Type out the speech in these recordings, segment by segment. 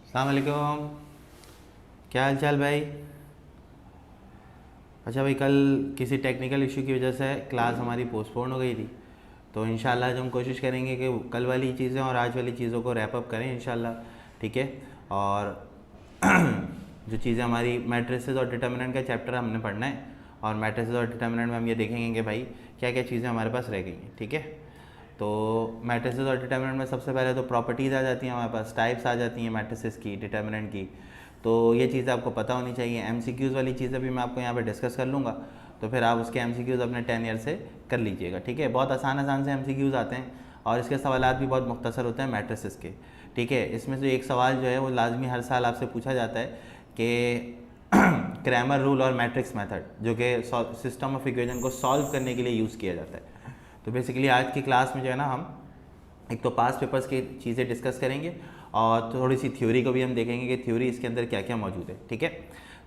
अस्सलाम वालेकुम। क्या हाल चाल भाई? अच्छा भाई, कल किसी टेक्निकल इशू की वजह से क्लास हमारी पोस्टपोन हो गई थी। तो इंशाल्लाह आज हम कोशिश करेंगे कि कल वाली चीज़ें और आज वाली चीज़ों को रैप अप करें इंशाल्लाह। ठीक है। और जो चीज़ें हमारी मैट्रिसेस और डिटर्मिनेंट का चैप्टर हमने पढ़ना है, और मैट्रिसेस और डिटर्मिनेंट में हम ये देखेंगे कि भाई क्या क्या चीज़ें हमारे पास रह गई हैं। ठीक है। तो मैट्रिसेस और डिटर्मिनेंट में सबसे पहले तो प्रॉपर्टीज़ आ जाती हैं हमारे पास, टाइप्स आ जाती हैं मैट्रिसेस की, डिटर्मिनेंट की। तो ये चीज़ें आपको पता होनी चाहिए। एमसीक्यूज़ वाली चीज़ें भी मैं आपको यहाँ पे डिस्कस कर लूँगा, तो फिर आप उसके एमसीक्यूज़ अपने 10 ईयर से कर लीजिएगा। ठीक है। बहुत आसान आसान से एमसीक्यूज़ आते हैं और इसके सवालात भी बहुत मुख्तसर होते हैं मैट्रिसेस के। ठीक है। इसमें से एक सवाल जो है वो लाजमी हर साल आपसे पूछा जाता है कि क्रैमर रूल और मैट्रिक्स मेथड, जो कि सिस्टम ऑफ इक्वेशन को सॉल्व करने के लिए यूज़ किया जाता है। तो बेसिकली आज की क्लास में जो है ना, हम एक तो पास्ट पेपर्स की चीज़ें डिस्कस करेंगे और थोड़ी सी थ्योरी को भी हम देखेंगे कि थ्योरी इसके अंदर क्या क्या मौजूद है। ठीक है।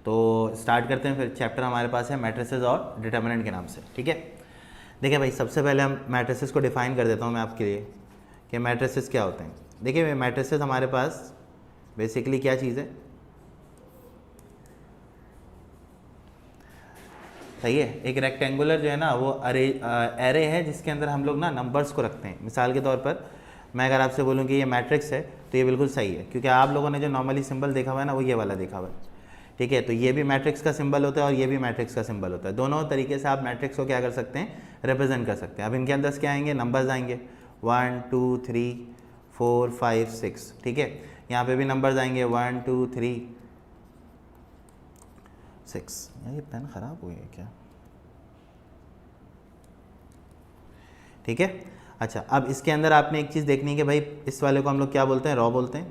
तो स्टार्ट करते हैं। फिर चैप्टर हमारे पास है मैट्रिसेस और डिटर्मिनेंट के नाम से। ठीक है। देखिए भाई, सबसे पहले हम मैट्रिसेस को डिफ़ाइन कर देता हूँ मैं आपके लिए कि मैट्रिसेस क्या होते हैं। देखिए मैट्रिसेस हमारे पास बेसिकली क्या चीज़ है, सही है, एक रेक्टेंगुलर जो है ना वो एरे है जिसके अंदर हम लोग ना नंबर्स को रखते हैं। मिसाल के तौर पर मैं अगर आपसे बोलूँ कि ये मैट्रिक्स है तो ये बिल्कुल सही है, क्योंकि आप लोगों ने जो नॉर्मली सिंबल देखा हुआ है ना वो ये वाला देखा हुआ है। ठीक है। तो ये भी मैट्रिक्स का सिंबल होता है और ये भी मैट्रिक्स का सिंबल होता है। दोनों तरीके से आप मैट्रिक्स को क्या कर सकते हैं, रिप्रेजेंट कर सकते हैं। अब इनके अंदर क्या आएंगे, नंबर्स आएंगे 1 2 3 4 5 6। ठीक है। यहाँ पे भी नंबर्स आएंगे 1 2 3 6। ये पेन ख़राब हो गया क्या? ठीक है। अच्छा, अब इसके अंदर आपने एक चीज़ देखनी है कि भाई इस वाले को हम लोग क्या बोलते हैं, रॉ बोलते हैं।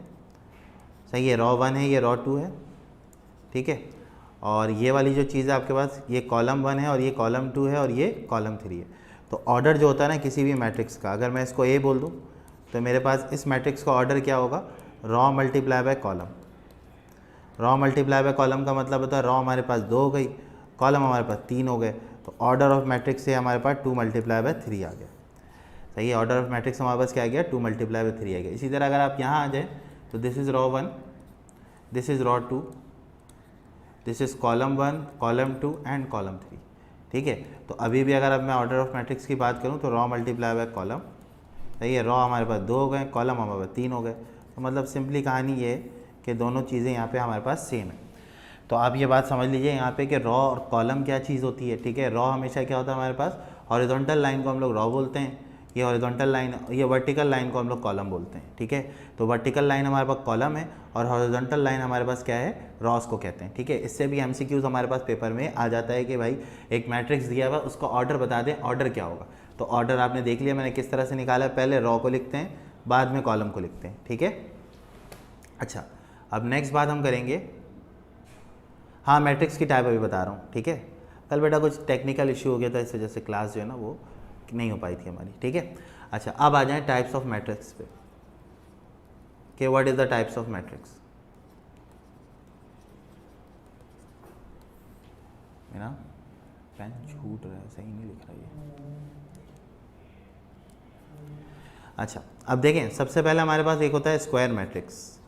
सही है, रॉ 1 है, ये रॉ 2 है। ठीक है। और ये वाली जो चीज़ है आपके पास, ये कॉलम 1 है और ये कॉलम 2 है और ये कॉलम 3 है। तो ऑर्डर जो होता है ना किसी भी मैट्रिक्स का, अगर मैं इसको ए बोल दूँ तो मेरे पास इस मैट्रिक्स का ऑर्डर क्या होगा, raw multiply by column. Raw multiply by column का मतलब होता है रॉ हमारे पास 2 हो गई, कॉलम हमारे पास 3 हो गए। तो ऑर्डर ऑफ मैट्रिक्स से हमारे पास 2 मल्टीप्लाई बाय 3 आ गया। सही है, ऑर्डर ऑफ मैट्रिक्स हमारे पास क्या आ गया, 2 मल्टीप्लाई बाय 3 आ गया। इसी तरह अगर आप यहाँ आ जाए तो this is raw 1, this is raw 2, this is column 1, column 2 and column 3। ठीक है। तो अभी भी अगर अब मैं ऑर्डर ऑफ मैट्रिक्स की बात करूँ तो रॉ मल्टीप्लाई बाय कॉलम, सही है, रॉ हमारे पास 2 हो गए, कॉलम हमारे पास 3 हो गए। तो मतलब सिंपली कहानी ये है कि दोनों चीज़ें यहाँ पे हमारे पास सेम है। तो आप ये बात समझ लीजिए यहाँ पे कि रॉ और कॉलम क्या चीज़ होती है। ठीक है। रॉ हमेशा क्या होता है हमारे पास, हॉरिजॉन्टल लाइन को हम लोग रॉ बोलते हैं, ये हॉरिजॉन्टल लाइन, ये वर्टिकल लाइन को हम लोग कॉलम बोलते हैं। ठीक है। तो वर्टिकल लाइन हमारे पास कॉलम है और हॉरिजॉन्टल लाइन हमारे पास क्या है, रॉस को कहते हैं। ठीक है। इससे भी एमसीक्यूज हमारे पास पेपर में आ जाता है कि भाई एक मैट्रिक्स दिया हुआ उसका ऑर्डर बता दें, ऑर्डर क्या होगा। तो ऑर्डर आपने देख लिया मैंने किस तरह से निकाला है, पहले रॉ को लिखते हैं, बाद में कॉलम को लिखते हैं। ठीक है। अच्छा, अब नेक्स्ट बात हम करेंगे, हाँ मैट्रिक्स की टाइप अभी बता रहा हूँ। ठीक है। कल बेटा कुछ टेक्निकल इशू हो गया था, इस वजह से क्लास जो है ना वो नहीं हो पाई थी हमारी। ठीक है। अच्छा, अब आ जाएं टाइप्स ऑफ मैट्रिक्स पे कि what is the types of matrix. मेरा पेन छूट रहा है, सही नहीं लिख रहा ये। अच्छा, अब देखें सबसे पहले हमारे पास एक होता है स्क्वायर मैट्रिक्स।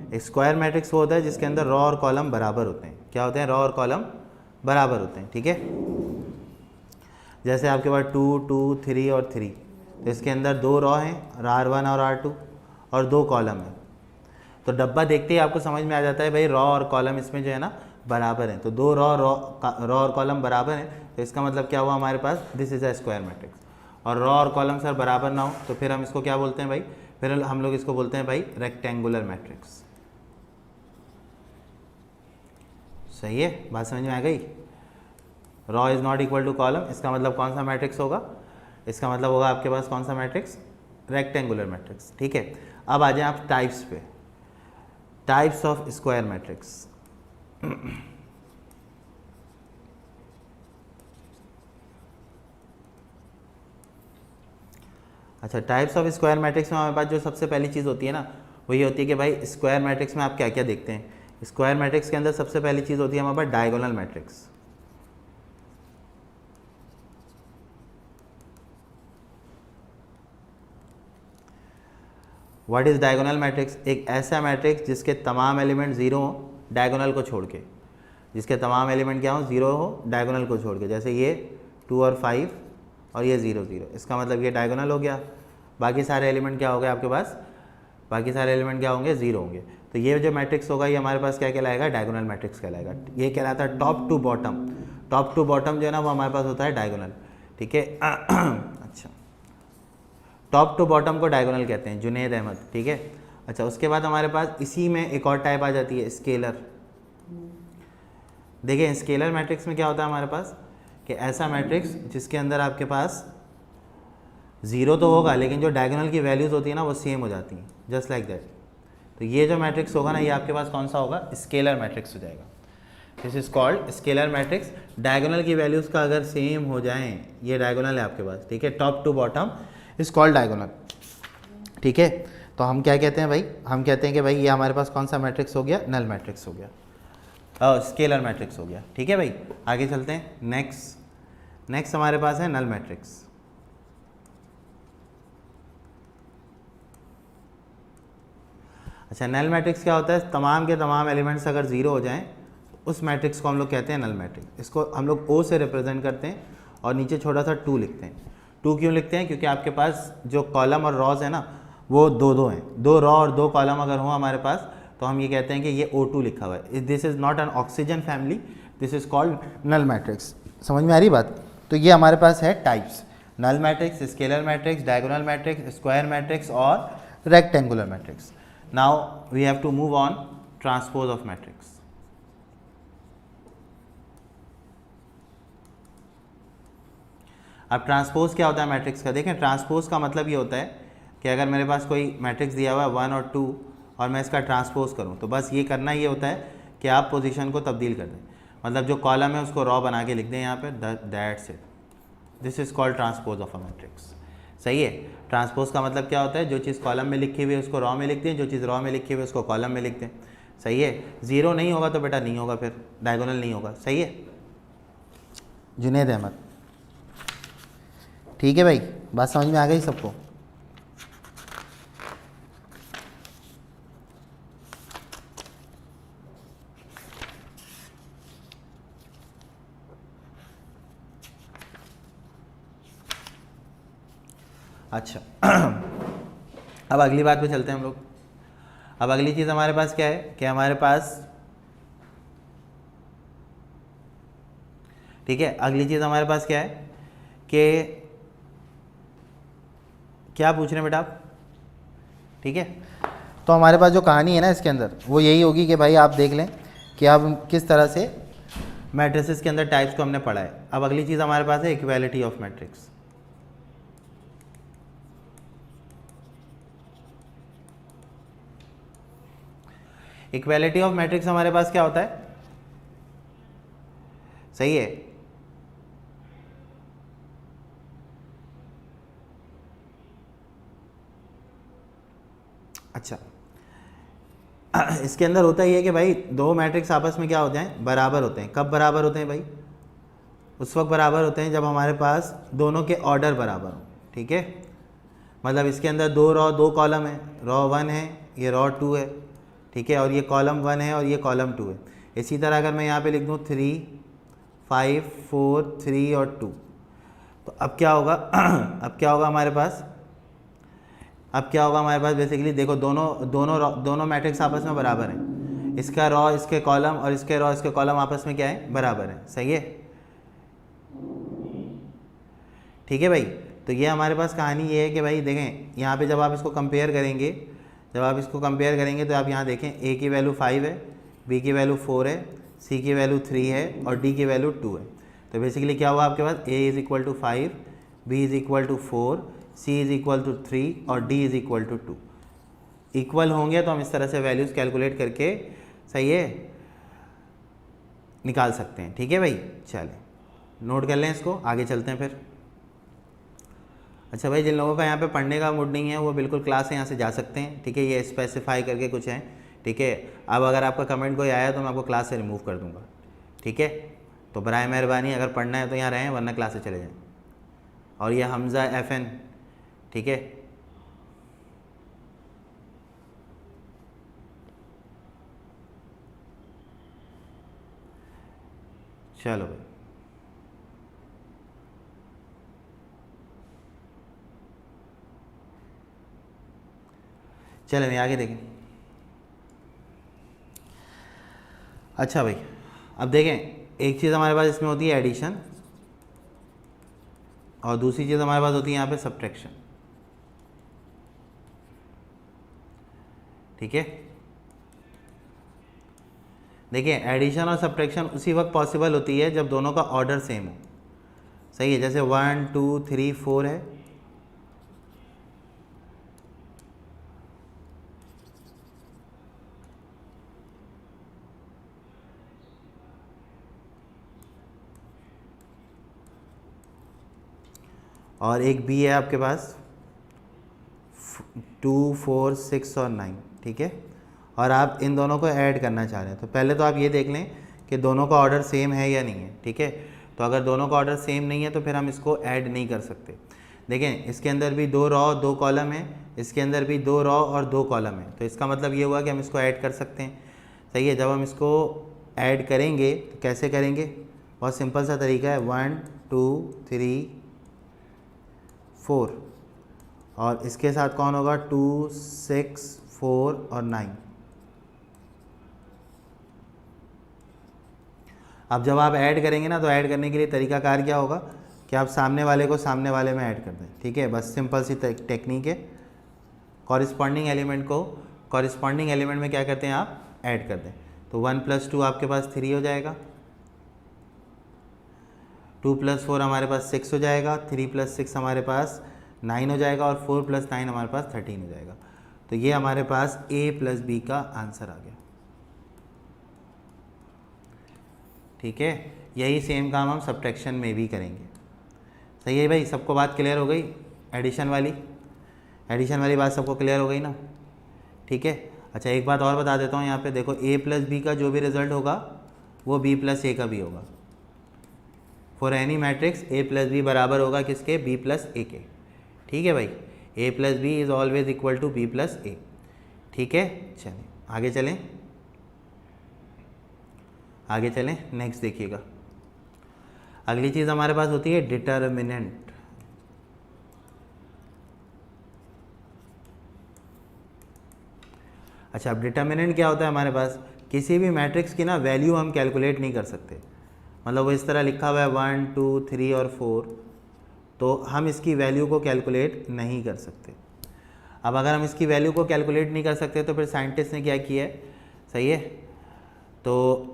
एक स्क्वायर मैट्रिक्स वो होता है जिसके अंदर रॉ और कॉलम बराबर होते हैं। क्या होते हैं, रॉ और कॉलम बराबर होते हैं। ठीक है। जैसे आपके पास 2 2 3 और 3, तो इसके अंदर 2 रॉ हैं, R1 और R2, और 2 कॉलम हैं। तो डब्बा देखते ही आपको समझ में आ जाता है भाई रॉ और कॉलम इसमें जो है ना बराबर हैं। तो 2 रॉ और कॉलम बराबर हैं, तो इसका मतलब क्या हुआ हमारे पास, this is a square matrix. और रॉ और कॉलम सर बराबर ना हो तो फिर हम इसको क्या बोलते हैं भाई, फिर हम लोग इसको बोलते हैं भाई रेक्टेंगुलर मैट्रिक्स। सही है, बात समझ में आ गई। Row is not equal to column, इसका मतलब कौन सा मैट्रिक्स होगा, इसका मतलब होगा आपके पास कौन सा मैट्रिक्स, रेक्टेंगुलर मैट्रिक्स। ठीक है। अब आ जाए आप टाइप्स पे, टाइप्स ऑफ स्क्वायर मैट्रिक्स। अच्छा, टाइप्स ऑफ स्क्वायर मैट्रिक्स में हमारे पास जो सबसे पहली चीज़ होती है ना वो ये होती है कि भाई स्क्वायर मैट्रिक्स में आप क्या क्या देखते हैं। स्क्वायर मैट्रिक्स के अंदर सबसे पहली चीज़ होती है हमारे पास diagonal matrix. What is diagonal matrix? एक ऐसा मैट्रिक्स जिसके तमाम एलिमेंट ज़ीरो हो डायगोनल को छोड़ के, जिसके तमाम एलिमेंट क्या हो, ज़ीरो हो डायगोनल को छोड़ के, जैसे ये 2 और 5 और ये 0 0, इसका मतलब ये डायगोनल हो गया। बाकी सारे एलिमेंट क्या हो गए आपके पास, बाकी सारे एलिमेंट क्या होंगे, 0 होंगे। तो ये जो मैट्रिक्स होगा ये हमारे पास क्या कहलाएगा, डायगोनल मैट्रिक्स कहलाएगा। ये कहलाता है top to bottom. Top to bottom जो है ना वो हमारे पास होता है डायगोनल, ठीक है। अच्छा, टॉप टू बॉटम को डायगोनल कहते हैं, जुनेद अहमद, ठीक है। अच्छा, उसके बाद हमारे पास इसी में एक और टाइप आ जाती है, स्केलर। देखिए स्केलर मैट्रिक्स में क्या होता है हमारे पास, कि ऐसा मैट्रिक्स जिसके अंदर आपके पास 0 तो होगा लेकिन जो डायगोनल की वैल्यूज़ होती है ना वो सेम हो जाती हैं, जस्ट लाइक दैट। तो ये जो मैट्रिक्स होगा ना ये आपके पास कौन सा होगा, स्केलर मैट्रिक्स हो जाएगा। This is called scalar matrix. Diagonal की वैल्यूज़ का अगर सेम हो जाएं, ये डायगोनल है आपके पास, ठीक है, top to bottom is called diagonal, ठीक है। तो हम क्या कहते हैं भाई, हम कहते हैं कि भाई ये हमारे पास कौन सा मैट्रिक्स हो गया, नल मैट्रिक्स हो गया, स्केलर मैट्रिक्स हो गया, ठीक है भाई। आगे चलते हैं, नेक्स्ट हमारे पास है नल मैट्रिक्स। अच्छा, नल मैट्रिक्स क्या होता है, तमाम के तमाम एलिमेंट्स अगर 0 हो जाएं उस मैट्रिक्स को हम लोग कहते हैं नल मैट्रिक्स। इसको हम लोग O से रिप्रेजेंट करते हैं और नीचे छोटा सा 2 लिखते हैं। 2 क्यों लिखते हैं, क्योंकि आपके पास जो कॉलम और रॉज है ना वो दो हैं, 2 रॉ और 2 कॉलम अगर हो हमारे पास तो हम ये कहते हैं कि ये O2 लिखा हुआ है। This is not an oxygen family, this is called null matrix. समझ में आ रही बात? तो ये हमारे पास है types, null matrix, scalar matrix, diagonal matrix, square matrix और rectangular matrix. Now we have to move on transpose of matrix. अब ट्रांसपोज क्या होता है मैट्रिक्स का, देखें ट्रांसपोज का मतलब ये होता है कि अगर मेरे पास कोई मैट्रिक्स दिया हुआ है 1 और 2 और मैं इसका ट्रांसपोज करूं तो बस ये करना ये होता है कि आप पोजीशन को तब्दील कर दें, मतलब जो कॉलम है उसको रॉ बना के लिख दें यहाँ पे, that's it. This is called transpose of a matrix. सही है। ट्रांसपोज का मतलब क्या होता है, जो चीज़ कॉलम में लिखी हुई है उसको रॉ में लिख दें, जो चीज़ रॉ में लिखी हुई है उसको कॉलम में लिख दें। सही है। 0 नहीं होगा तो बेटा नहीं होगा, फिर डायगोनल नहीं होगा। सही है जुनेद अहमद, ठीक है भाई, बात समझ में आ गई सबको? अच्छा अब अगली बात पे चलते हैं हम लोग। अब अगली चीज़ हमारे पास क्या है कि हमारे पास, ठीक है, अगली चीज़ हमारे पास क्या है कि क्या पूछ रहे हैं बेटा आप, ठीक है। तो हमारे पास जो कहानी है ना इसके अंदर वो यही होगी कि भाई आप देख लें कि आप किस तरह से मैट्रिसेस के अंदर टाइप्स को हमने पढ़ा है। अब अगली चीज़ हमारे पास है equality of matrix. Equality of matrix हमारे पास क्या होता है, सही है, अच्छा इसके अंदर होता ही है कि भाई दो मैट्रिक्स आपस में क्या होते हैं, बराबर होते हैं। कब बराबर होते हैं भाई, उस वक्त बराबर होते हैं जब हमारे पास दोनों के ऑर्डर बराबर हो, ठीक है। मतलब इसके अंदर 2 रॉ 2 कॉलम है, रॉ 1 है, ये रॉ 2 है, ठीक है, और ये कॉलम 1 है और ये कॉलम 2 है। इसी तरह अगर मैं यहाँ पे लिख दूँ 3 5 4 3 और 2, तो अब क्या होगा अब क्या होगा हमारे पास, अब क्या होगा हमारे पास बेसिकली, देखो दोनों मैट्रिक्स आपस में बराबर हैं। इसका रॉ इसके कॉलम और इसके रॉ इसके कॉलम आपस में क्या है, बराबर है। सही है, ठीक है भाई। तो ये हमारे पास कहानी ये है कि भाई देखें यहाँ पे जब आप इसको कंपेयर करेंगे, तो आप यहाँ देखें ए की वैल्यू 5 है, बी की वैल्यू 4 है, सी की वैल्यू 3 है और डी की वैल्यू 2 है। तो बेसिकली क्या हुआ आपके पास, A is equal to 5, B is equal to 4, C is equal to 3 और D is equal to 2। Equal होंगे तो हम इस तरह से वैल्यूज़ कैलकुलेट करके, सही है, निकाल सकते हैं। ठीक है भाई, चलें नोट कर लें इसको, आगे चलते हैं फिर। अच्छा भाई, जिन लोगों का यहाँ पे पढ़ने का मूड नहीं है वो बिल्कुल क्लास से यहाँ से जा सकते हैं, ठीक है। ये स्पेसिफाई करके कुछ है, ठीक है। अब अगर आपका कमेंट कोई आया तो मैं आपको क्लास से रिमूव कर दूँगा, ठीक है। तो बराए मेहरबानी अगर पढ़ना है तो यहाँ रहें, वरना क्लास से चले जाएँ। और ये हमज़ा FN, ठीक है, चलो भाई, चलो मैं आगे देखें। अच्छा भाई, अब देखें, एक चीज़ हमारे पास इसमें होती है एडिशन, और दूसरी चीज़ हमारे पास होती है यहाँ पे सब्ट्रैक्शन। ठीक है, देखिए एडिशन और सब्ट्रैक्शन उसी वक्त पॉसिबल होती है जब दोनों का ऑर्डर सेम हो। सही है, जैसे 1 2 3 4 है, और एक बी है आपके पास 2 4 6 और 9। ठीक है, और आप इन दोनों को ऐड करना चाह रहे हैं, तो पहले तो आप ये देख लें कि दोनों का ऑर्डर सेम है या नहीं है। ठीक है, तो अगर दोनों का ऑर्डर सेम नहीं है तो फिर हम इसको ऐड नहीं कर सकते। देखें, इसके अंदर भी 2 रॉ 2 कॉलम है, इसके अंदर भी 2 रॉ और 2 कॉलम है, तो इसका मतलब ये हुआ कि हम इसको ऐड कर सकते हैं। सही है, जब हम इसको ऐड करेंगे तो कैसे करेंगे, बहुत सिंपल सा तरीका है, 1 2 3 4, और इसके साथ कौन होगा 2 6 4 और 9। अब जब आप ऐड करेंगे ना, तो ऐड करने के लिए तरीकाकार क्या होगा कि आप सामने वाले को सामने वाले में ऐड कर दें। ठीक है, बस सिंपल सी टेक्निक है। कॉरिस्पॉन्डिंग एलिमेंट को कॉरिस्पॉन्डिंग एलिमेंट में क्या करते हैं, आप ऐड कर दें। तो 1 + 2 आपके पास 3 हो जाएगा, 2 + 4 हमारे पास 6 हो जाएगा, 3 + 6 हमारे पास 9 हो जाएगा, और 4 + 9 हमारे पास 13 हो जाएगा। तो ये हमारे पास A + B का आंसर आ गया। ठीक है, यही सेम काम हम सब्ट्रैक्शन में भी करेंगे। सही है भाई, सबको बात क्लियर हो गई? एडिशन वाली बात सबको क्लियर हो गई ना? ठीक है, अच्छा एक बात और बता देता हूँ यहाँ पे, देखो A + B का जो भी रिजल्ट होगा वो B + A का भी होगा। For any matrix A + B बराबर होगा किसके, B + A के। ठीक है भाई, A + B is always equal to B + A। ठीक है, चलें आगे चलें, नेक्स्ट देखिएगा। अगली चीज़ हमारे पास होती है डिटर्मिनेंट। अच्छा, अब डिटर्मिनेंट क्या होता है हमारे पास, किसी भी मैट्रिक्स की ना वैल्यू हम कैलकुलेट नहीं कर सकते। मतलब वो इस तरह लिखा हुआ है 1 2 3 और 4, तो हम इसकी वैल्यू को कैलकुलेट नहीं कर सकते। अब अगर हम इसकी वैल्यू को कैलकुलेट नहीं कर सकते तो फिर साइंटिस्ट ने क्या किया है, सही है, तो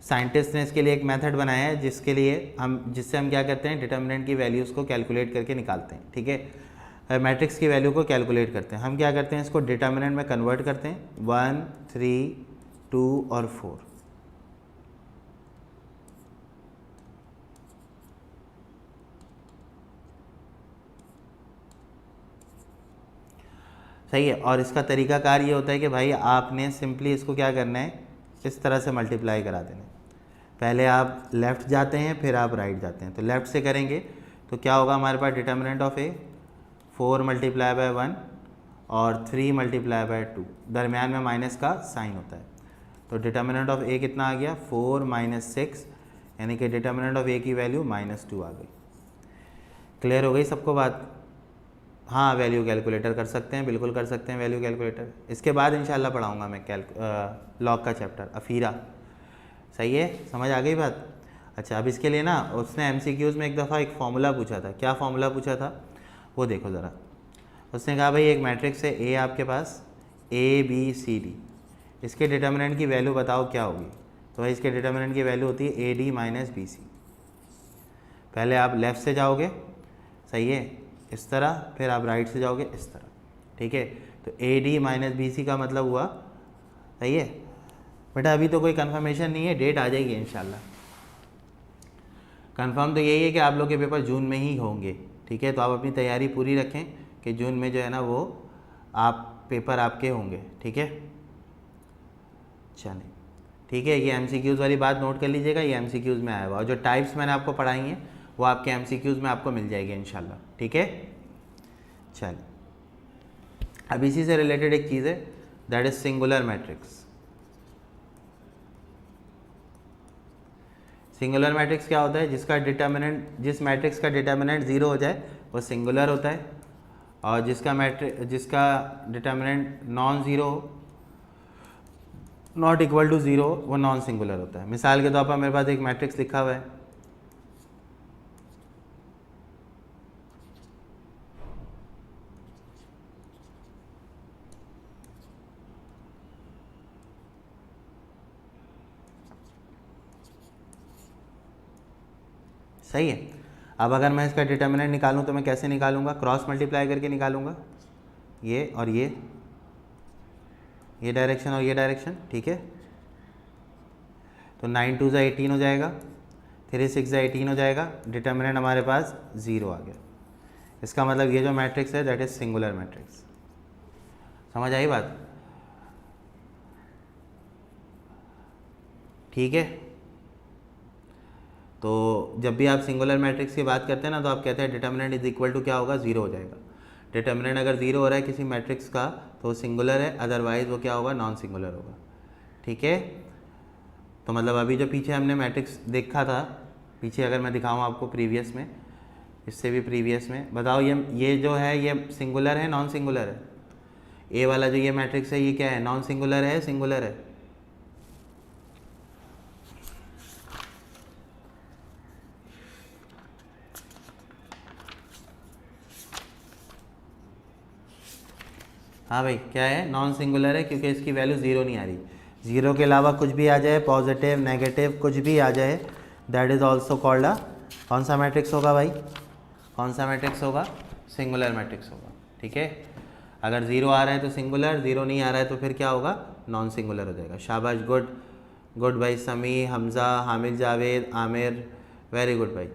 साइंटिस्ट ने इसके लिए एक मेथड बनाया है जिससे हम क्या करते हैं, डिटर्मिनेंट की वैल्यूज़ को कैलकुलेट करके निकालते हैं। ठीक है, मैट्रिक्स की वैल्यू को कैलकुलेट करते हैं। हम क्या करते हैं, इसको डिटर्मिनेंट में कन्वर्ट करते हैं, 1 3 2 और 4। सही है, और इसका तरीकाकार ये होता है कि भाई आपने सिंपली इसको क्या करना है, इस तरह से मल्टीप्लाई करा देना है। पहले आप लेफ़्ट जाते हैं, फिर आप राइट जाते हैं। तो लेफ़्ट से करेंगे तो क्या होगा हमारे पास, डिटर्मिनेंट ऑफ A 4 × 1 और 3 × 2, दरमियान में माइनस का साइन होता है। तो डिटर्मिनेंट ऑफ A कितना आ गया, 4 - 6, यानी कि डिटर्मिनेंट ऑफ A की वैल्यू -2 आ गई। क्लियर हो गई सबको बात? हाँ, वैल्यू कैलकुलेटर कर सकते हैं, बिल्कुल कर सकते हैं वैल्यू कैलकुलेटर। इसके बाद इंशाल्लाह पढ़ाऊँगा मैं लॉग का चैप्टर अफीरा। सही है, समझ आ गई बात? अच्छा, अब इसके लिए ना उसने MCQs में एक दफ़ा एक फार्मूला पूछा था। क्या फार्मूला पूछा था वो देखो ज़रा। उसने कहा भाई एक मैट्रिक्स है A आपके पास, ABCD, इसके डिटर्मिनेंट की वैल्यू बताओ क्या होगी। तो भाई इसके डिटर्मिनेंट की वैल्यू होती है AD - BC। पहले आप लेफ़्ट से जाओगे, सही है, इस तरह, फिर आप राइट से जाओगे इस तरह। ठीक है, तो AD - BC का मतलब हुआ, सही है बेटा, अभी तो कोई कंफर्मेशन नहीं है, डेट आ जाएगी इंशाल्लाह। कंफर्म तो यही है कि आप लोग के पेपर जून में ही होंगे। ठीक है, तो आप अपनी तैयारी पूरी रखें कि जून में जो है ना वो पेपर आपके होंगे। ठीक है, चलें, ठीक है, ये MCQs वाली बात नोट कर लीजिएगा, ये MCQs में आया हुआ, और जो टाइप्स मैंने आपको पढ़ाई हैं वो आपके MCQs में आपको मिल जाएगी इंशाल्लाह। ठीक है, चलिए, अब इसी से रिलेटेड एक चीज़ है, that is singular matrix. Singular matrix क्या होता है? जिसका डिटर्मिनेंट, जिस मैट्रिक्स का डिटर्मिनेंट 0 हो जाए वो सिंगुलर होता है, और जिसका डिटर्मिनेंट नॉन ज़ीरो हो, नॉट इक्वल टू 0, वो नॉन सिंगुलर होता है। मिसाल के तौर पर मेरे पास एक मैट्रिक्स लिखा हुआ है, सही है। अब अगर मैं इसका डिटर्मिनेंट निकालूं तो मैं कैसे निकालूंगा? क्रॉस मल्टीप्लाई करके निकालूंगा, ये और ये डायरेक्शन और ये डायरेक्शन, ठीक है। तो 9 2 18 हो जाएगा, 3 6 18 हो जाएगा, डिटर्मिनेंट हमारे पास 0 आ गया। इसका मतलब ये जो मैट्रिक्स है दैट इज सिंगुलर मैट्रिक्स। समझ आई बात? ठीक है। तो जब भी आप सिंगुलर मैट्रिक्स की बात करते हैं ना, तो आप कहते हैं डिटर्मिनेंट इज इक्वल टू क्या होगा? 0 हो जाएगा। डिटर्मिनेंट अगर 0 हो रहा है किसी मैट्रिक्स का तो वो सिंगुलर है, अदरवाइज वो क्या होगा? नॉन सिंगुलर होगा। ठीक है। तो मतलब अभी जो पीछे हमने मैट्रिक्स देखा था, पीछे अगर मैं दिखाऊँ आपको प्रीवियस में, इससे भी प्रीवियस में, बताओ ये जो है ये सिंगुलर है, नॉन सिंगुलर है? ए वाला जो ये मैट्रिक्स है ये क्या है? नॉन सिंगुलर है, सिंगुलर है? हाँ भाई, क्या है? नॉन सिंगुलर है, क्योंकि इसकी वैल्यू 0 नहीं आ रही। 0 के अलावा कुछ भी आ जाए, पॉजिटिव नेगेटिव कुछ भी आ जाए, that is also called a कौन सा मैट्रिक्स होगा भाई? कौन सा मैट्रिक्स होगा? सिंगुलर मैट्रिक्स होगा। ठीक है। अगर 0 आ रहा है तो सिंगुलर, 0 नहीं आ रहा है तो फिर क्या होगा? नॉन सिंगुलर हो जाएगा। शाबाश, गुड गुड भाई। समी, हमज़ा, हामिद, जावेद, आमिर, वेरी गुड भाई।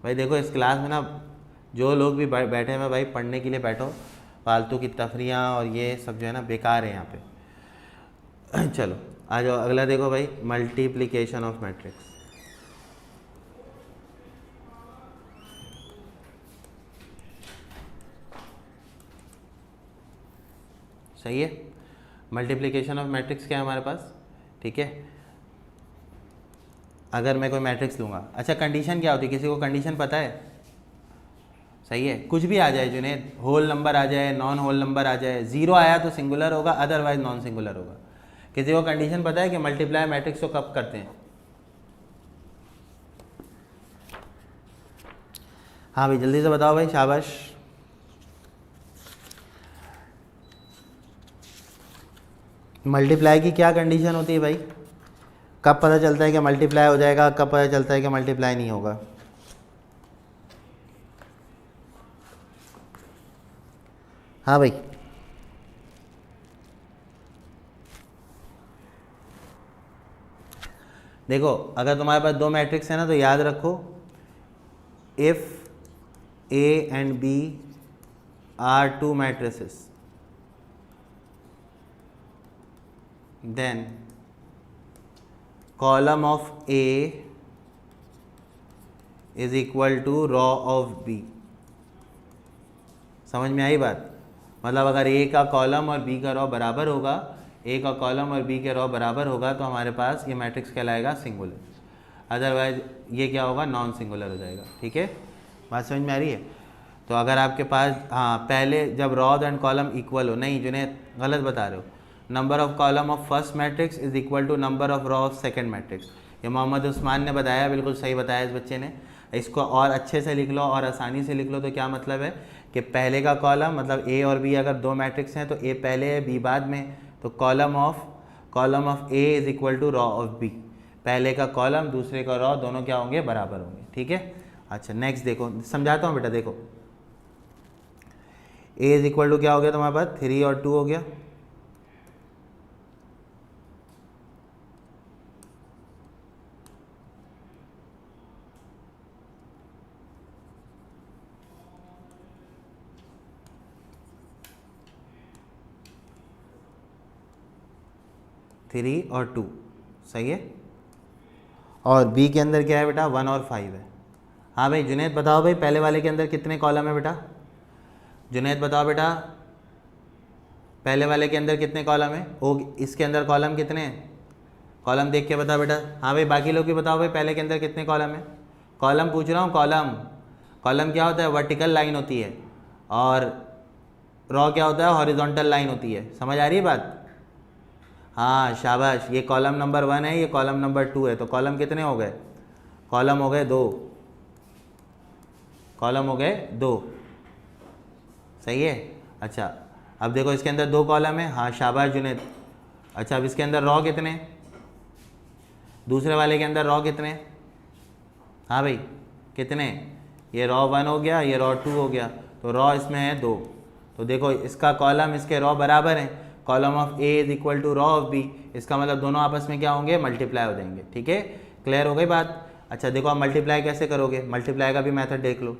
भाई देखो इस क्लास में ना जो लोग भी बैठे हैं भाई, पढ़ने के लिए बैठो, फालतू की तफरियाँ और ये सब जो है ना बेकार है यहाँ पे। चलो आ जाओ, अगला देखो भाई, मल्टीप्लिकेशन ऑफ मैट्रिक्स। सही है। मल्टीप्लिकेशन ऑफ मैट्रिक्स क्या है हमारे पास? ठीक है। अगर मैं कोई मैट्रिक्स लूँगा, अच्छा कंडीशन क्या होती है? किसी को कंडीशन पता है? सही है। कुछ भी आ जाए जुनेद, होल नंबर आ जाए, नॉन होल नंबर आ जाए, 0 आया तो सिंगुलर होगा, अदरवाइज नॉन सिंगुलर होगा। किसी को कंडीशन पता है कि मल्टीप्लाई मैट्रिक्स को कब करते हैं? हाँ भाई जल्दी से बताओ भाई, शाबाश। मल्टीप्लाई की क्या कंडीशन होती है भाई? कब पता चलता है कि मल्टीप्लाई हो जाएगा, कब पता चलता है कि मल्टीप्लाई नहीं होगा? हाँ भाई, देखो अगर तुम्हारे पास दो मैट्रिक्स है ना, तो याद रखो, if A and B are two matrices, then column of A is equal to row of B. समझ में आई बात? मतलब अगर ए का कॉलम और बी का रॉ बराबर होगा, ए का कॉलम और बी के रॉ बराबर होगा, तो हमारे पास ये मैट्रिक्स कहलाएगा सिंगुलर, अदरवाइज ये क्या होगा? नॉन सिंगुलर हो जाएगा। ठीक है, बात समझ में आ रही है? तो अगर आपके पास, हाँ पहले जब रॉ एंड कॉलम इक्वल हो, नहीं जुनेद गलत बता रहे हो, number of column of first matrix is equal to number of row of second matrix. ये मोहम्मद उस्मान ने बताया, बिल्कुल सही बताया इस बच्चे ने। इसको और अच्छे से लिख लो और आसानी से लिख लो, तो क्या मतलब है कि पहले का कॉलम, मतलब ए और बी अगर दो मैट्रिक्स हैं तो ए पहले है बी बाद में, तो column of A is equal to row of B. पहले का कॉलम दूसरे का रॉ दोनों क्या होंगे? बराबर होंगे। ठीक है। अच्छा नेक्स्ट देखो, समझाता हूँ बेटा। देखो ए इज इक्वल टू क्या हो गया तुम्हारे पास? 3 और 2 हो गया। थ्री और 2 सही है। और बी के अंदर क्या है बेटा? 1 और 5 है। हाँ भाई जुनेद बताओ भाई, पहले वाले के अंदर कितने कॉलम है बेटा? जुनेद बताओ बेटा, पहले वाले के अंदर कितने कॉलम है? ओ इसके अंदर कॉलम कितने हैं? कॉलम देख के बता बेटा। हाँ भाई बाकी लोग भी बताओ भाई, पहले के अंदर कितने कॉलम है? कॉलम पूछ रहा हूँ, कॉलम। कॉलम क्या होता है? वर्टिकल लाइन होती है, और रॉ क्या होता है? हॉरिजॉन्टल लाइन होती है। समझ आ रही है बात? हाँ शाबाश, ये कॉलम नंबर 1 है, ये कॉलम नंबर 2 है। तो कॉलम कितने हो गए? कॉलम हो गए 2, कॉलम हो गए 2। सही है। अच्छा अब देखो इसके अंदर 2 कॉलम है। हाँ शाबाश जुनेद। अच्छा अब इसके अंदर रॉ कितने? दूसरे वाले के अंदर रॉ कितने? हाँ भाई कितने? ये रॉ 1 हो गया, ये रॉ 2 हो गया, तो रॉ इसमें है 2। तो देखो इसका कॉलम इसके रॉ बराबर हैं। Column of A is equal to row of B, इसका मतलब दोनों आपस में क्या होंगे? मल्टीप्लाई हो जाएंगे। ठीक है, क्लियर हो गई बात? अच्छा देखो आप मल्टीप्लाई कैसे करोगे? मल्टीप्लाई का भी मेथड देख लो।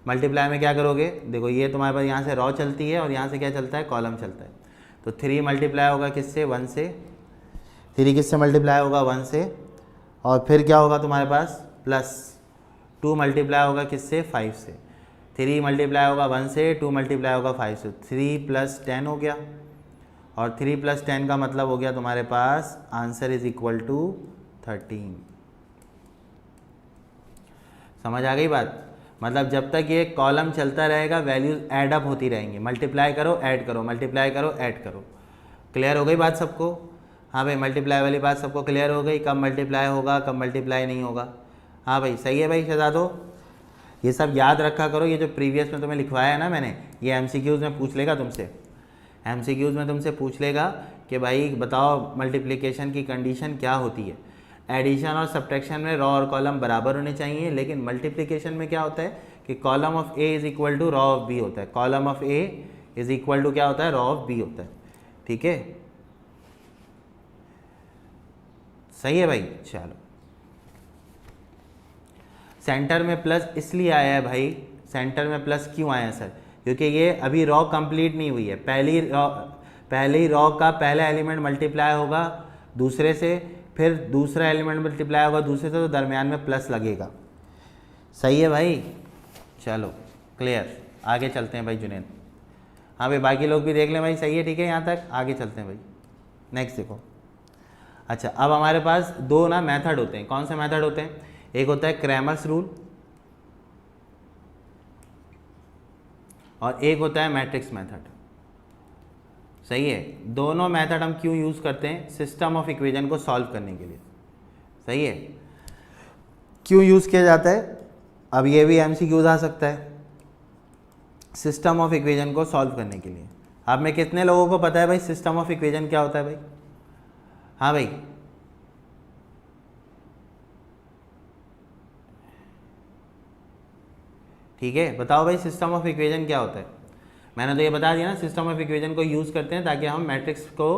मल्टीप्लाई में क्या करोगे? देखो ये तुम्हारे पास यहाँ से रॉ चलती है और यहाँ से क्या चलता है? कॉलम चलता है। तो 3 मल्टीप्लाई होगा किससे? 1 से। 3 किससे मल्टीप्लाई होगा? 1 से। और फिर क्या होगा तुम्हारे पास? प्लस 2 मल्टीप्लाई होगा किससे? 5 से। 3 मल्टीप्लाई होगा 1 से, 2 मल्टीप्लाई होगा 5 से। 3 + 10 हो गया, और 3 + 10 का मतलब हो गया तुम्हारे पास आंसर इज इक्वल टू 13। समझ आ गई बात? मतलब जब तक ये कॉलम चलता रहेगा वैल्यूज ऐड अप होती रहेंगी। मल्टीप्लाई करो ऐड करो, मल्टीप्लाई करो ऐड करो। क्लियर हो गई बात सबको? हाँ भाई मल्टीप्लाई वाली बात सबको क्लियर हो गई? कब मल्टीप्लाई होगा, कब मल्टीप्लाई नहीं होगा? हाँ भाई सही है भाई शहजादो, ये सब याद रखा करो। ये जो प्रीवियस में तुम्हें लिखवाया है ना मैंने, ये एमसीक्यूज़ में पूछ लेगा तुमसे। एमसीक्यूज़ में तुमसे पूछ लेगा कि भाई बताओ मल्टीप्लिकेशन की कंडीशन क्या होती है। एडिशन और सब्ट्रैक्शन में रॉ और कॉलम बराबर होने चाहिए, लेकिन मल्टीप्लिकेशन में क्या होता है कि column of A is equal to row of B होता है। Column of A is equal to क्या होता है? रॉ ऑफ बी होता है। ठीक है, सही है भाई। चलो सेंटर में प्लस इसलिए आया है भाई, सेंटर में प्लस क्यों आया है सर? क्योंकि ये अभी रॉ कंप्लीट नहीं हुई है। पहली रॉ का पहला एलिमेंट मल्टीप्लाई होगा दूसरे से, फिर दूसरा एलिमेंट मल्टीप्लाई होगा दूसरे से, तो दरमियान में प्लस लगेगा। सही है भाई? चलो क्लियर, आगे चलते हैं भाई जुनैद। हाँ भाई बाकी लोग भी देख लें भाई। सही है, ठीक है, यहाँ तक आगे चलते हैं भाई। नेक्स्ट देखो। अच्छा अब हमारे पास 2 ना मेथड होते हैं। कौन से मेथड होते हैं? एक होता है क्रैमर्स रूल और एक होता है मैट्रिक्स मेथड। सही है, दोनों मेथड हम क्यों यूज़ करते हैं? सिस्टम ऑफ इक्वेशन को सॉल्व करने के लिए। सही है, क्यों यूज़ किया जाता है? अब ये भी एमसीक्यूज आ सकता है। सिस्टम ऑफ इक्वेशन को सॉल्व करने के लिए आप में कितने लोगों को पता है भाई सिस्टम ऑफ इक्वेशन क्या होता है भाई? हाँ भाई ठीक है, बताओ भाई सिस्टम ऑफ इक्वेशन क्या होता है? मैंने तो ये बता दिया ना, सिस्टम ऑफ इक्वेशन को यूज़ करते हैं ताकि हम मैट्रिक्स को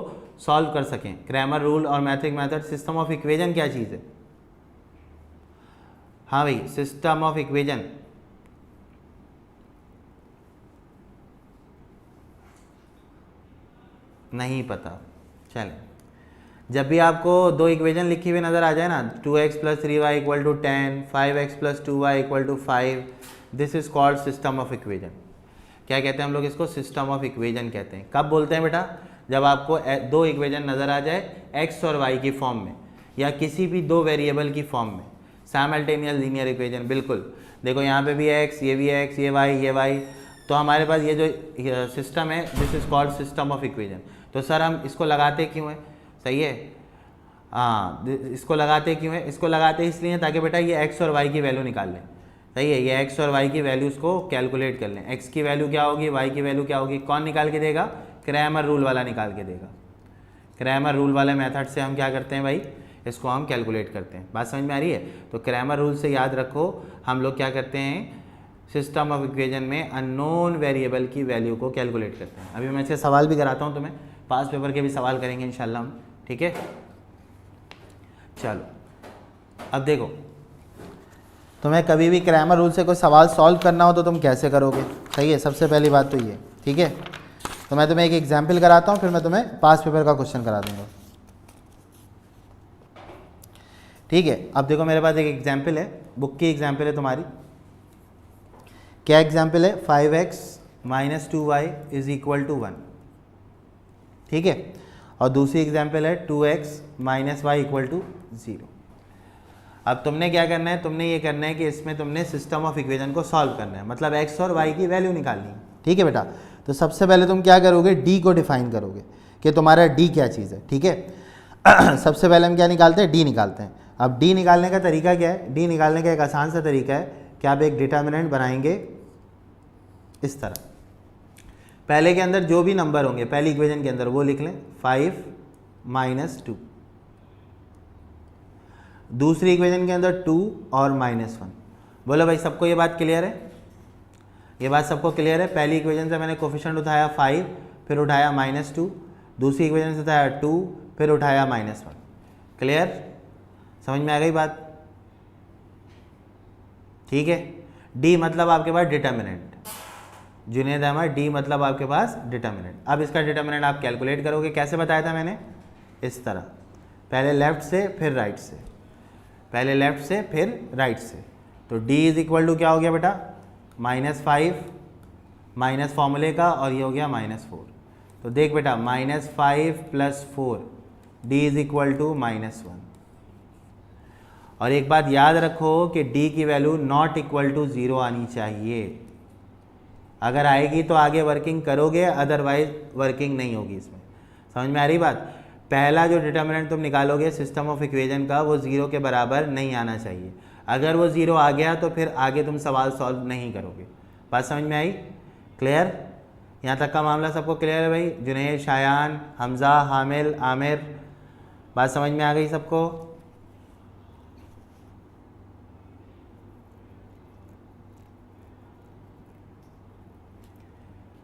सॉल्व कर सकें। क्रैमर रूल और matrix method. System of equation क्या चीज़ है? हाँ भाई सिस्टम ऑफ इक्वेशन नहीं पता? चलें, जब भी आपको 2 इक्वेशन लिखी हुई नज़र आ जाए ना, 2x + 3y = 10, 5x + 2y = 5, this is called system of equation. क्या कहते हैं हम लोग इसको? सिस्टम ऑफ इक्वेशन कहते हैं। कब बोलते हैं बेटा? जब आपको 2 इक्वेशन नज़र आ जाए x और y की फॉर्म में, या किसी भी 2 वेरिएबल की फॉर्म में। साइमल्टेनियस लीनियर इक्वेशन, बिल्कुल। देखो यहाँ पे भी है x, ये भी है x, ये y, तो हमारे पास ये जो सिस्टम है this is called system of equation. तो सर हम इसको लगाते क्यों हैं? सही है, हाँ इसको लगाते क्यों है? इसको लगाते इसलिए ताकि बेटा ये x और y की वैल्यू निकाल लें। सही है, ये x और y की वैल्यूज़ को कैलकुलेट कर लें। x की वैल्यू क्या होगी, y की वैल्यू क्या होगी? कौन निकाल के देगा? क्रैमर रूल वाला निकाल के देगा। क्रैमर रूल वाले मेथड से हम क्या करते हैं भाई? इसको हम कैलकुलेट करते हैं। बात समझ में आ रही है? तो क्रैमर रूल से याद रखो, हम लोग क्या करते हैं सिस्टम ऑफ इक्वेशन में अननोन वेरिएबल की वैल्यू को कैलकुलेट करते हैं। अभी मैं इसके सवाल भी कराता हूँ तुम्हें, पास पेपर के भी सवाल करेंगे इंशाल्लाह हम। ठीक है, चलो अब देखो, तुम्हें कभी भी क्रैमर रूल से कोई सवाल सॉल्व करना हो तो तुम कैसे करोगे? सही है, सबसे पहली बात तो ये। ठीक है, तो मैं तुम्हें एक एग्जाम्पल कराता हूँ, फिर मैं तुम्हें पास पेपर का क्वेश्चन करा दूंगा। ठीक है, अब देखो मेरे पास एक एग्जाम्पल है, बुक की एग्जाम्पल है तुम्हारी। क्या एग्जाम्पल है? 5x - 2y = 1। ठीक है, और दूसरी एग्जाम्पल है 2x minus Y equal to 0। अब तुमने क्या करना है, तुमने ये करना है कि इसमें तुमने सिस्टम ऑफ इक्वेशन को सॉल्व करना है, मतलब x और y की वैल्यू निकालनी है। ठीक है बेटा, तो सबसे पहले तुम क्या करोगे, d को डिफाइन करोगे कि तुम्हारा d क्या चीज़ है। ठीक है सबसे पहले हम क्या निकालते हैं, d निकालते हैं। अब d निकालने का तरीका क्या है, d निकालने का एक आसान सा तरीका है कि आप एक डिटर्मिनेंट बनाएंगे इस तरह। पहले के अंदर जो भी नंबर होंगे पहली इक्वेशन के अंदर वो लिख लें 5 माइनस 2, दूसरी इक्वेशन के अंदर 2 और -1। बोलो भाई सबको ये बात क्लियर है, ये बात सबको क्लियर है। पहली इक्वेशन से मैंने कोफिशिएंट उठाया 5, फिर उठाया -2, दूसरी इक्वेशन से उठाया 2, फिर उठाया -1। क्लियर, समझ में आ गई बात? ठीक है, डी मतलब आपके पास डिटर्मिनेंट, जुनेद अहमद, डी मतलब आपके पास डिटर्मिनेंट। अब इसका डिटर्मिनेंट आप कैलकुलेट करोगे, कैसे बताया था मैंने, इस तरह, पहले लेफ्ट से फिर राइट से, पहले लेफ्ट से फिर राइट से। तो d इज इक्वल टू क्या हो गया बेटा, -5 माइनस फॉर्मूले का, और ये हो गया -4। तो देख बेटा -5 + 4, d इज इक्वल टू -1। और एक बात याद रखो कि d की वैल्यू नॉट इक्वल टू 0 आनी चाहिए। अगर आएगी तो आगे वर्किंग करोगे, अदरवाइज वर्किंग नहीं होगी इसमें। समझ में आ रही बात? पहला जो डिटर्मिनेंट तुम निकालोगे सिस्टम ऑफ इक्वेशन का, वो 0 के बराबर नहीं आना चाहिए। अगर वो 0 आ गया तो फिर आगे तुम सवाल सॉल्व नहीं करोगे। बात समझ में आई? क्लियर? यहाँ तक का मामला सबको क्लियर है भाई? जुनैद, शायान, हमज़ा, हामिल, आमिर, बात समझ में आ गई सबको?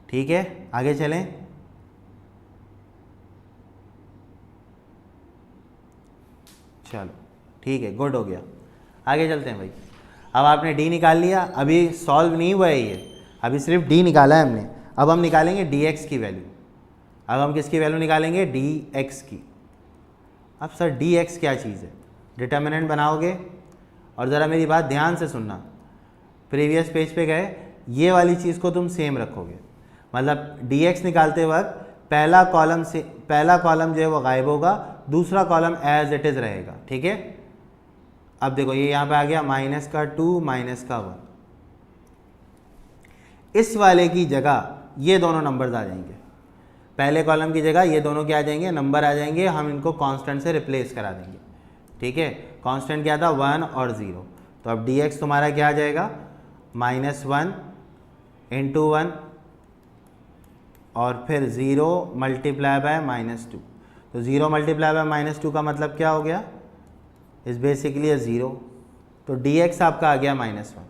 ठीक है, आगे चलें। चलो ठीक है, गुड हो गया, आगे चलते हैं भाई। अब आपने d निकाल लिया, अभी सॉल्व नहीं हुआ है ये, अभी सिर्फ d निकाला है हमने। अब हम निकालेंगे dx की वैल्यू। अब हम किसकी वैल्यू निकालेंगे, dx की। अब सर dx क्या चीज़ है, डिटर्मिनेंट बनाओगे, और ज़रा मेरी बात ध्यान से सुनना, प्रीवियस पेज पे गए, ये वाली चीज़ को तुम सेम रखोगे। मतलब dx निकालते वक्त पहला कॉलम जो है वो गायब होगा, दूसरा कॉलम एज इट इज़ रहेगा। ठीक है, अब देखो ये यहाँ पे आ गया -2 -1। इस वाले की जगह ये दोनों नंबर्स आ जाएंगे, पहले कॉलम की जगह ये दोनों क्या आ जाएंगे, नंबर आ जाएंगे। हम इनको कांस्टेंट से रिप्लेस करा देंगे। ठीक है, कांस्टेंट क्या था, 1 और 0। तो अब dx तुम्हारा क्या आ जाएगा, -1 × 1 और फिर 0 × -2। तो 0 × -2 का मतलब क्या हो गया, इस बेसिकली 0। तो dx आपका आ गया -1।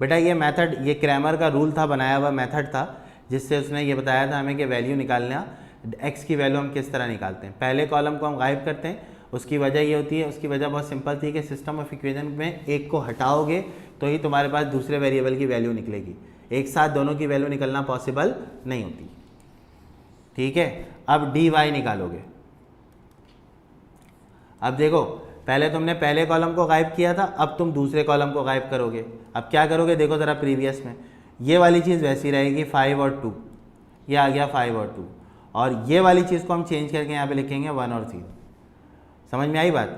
बेटा ये मेथड, ये क्रैमर का रूल था, बनाया हुआ मेथड था, जिससे उसने ये बताया था हमें कि वैल्यू निकालना, x की वैल्यू हम किस तरह निकालते हैं। पहले कॉलम को हम गायब करते हैं, उसकी वजह ये होती है, उसकी वजह बहुत सिंपल थी कि सिस्टम ऑफ इक्वेशन में एक को हटाओगे तो ही तुम्हारे पास दूसरे वेरिएबल की वैल्यू निकलेगी, एक साथ दोनों की वैल्यू निकलना पॉसिबल नहीं होती। ठीक है, अब dy निकालोगे। अब देखो पहले तुमने पहले कॉलम को गायब किया था, अब तुम दूसरे कॉलम को गायब करोगे। अब क्या करोगे, देखो ज़रा प्रीवियस में ये वाली चीज़ वैसी रहेगी, 5 और 2, ये आ गया 5 और 2, और ये वाली चीज़ को हम चेंज करके यहाँ पे लिखेंगे 1 और 0। समझ में आई बात?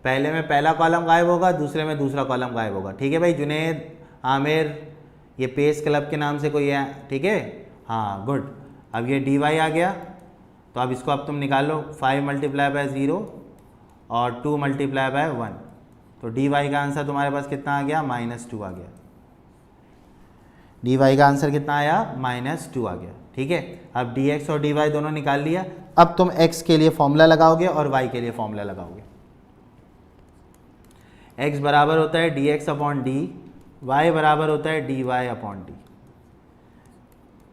पहले में पहला कॉलम गायब होगा, दूसरे में दूसरा कॉलम गायब होगा। ठीक है भाई, जुनैद, आमिर, ये पेस क्लब के नाम से कोई है? ठीक है, हाँ गुड। अब ये dy आ गया, तो अब इसको अब तुम निकाल लो, 5 × 0 और 2 × 1। तो dy का आंसर तुम्हारे पास कितना आ गया, -2 आ गया। dy का आंसर कितना आया, -2 आ गया। ठीक है, अब dx और dy दोनों निकाल लिया। अब तुम x के लिए फॉर्मूला लगाओगे और y के लिए फॉर्मूला लगाओगे। x बराबर होता है dx/d, y बराबर होता है dy/d।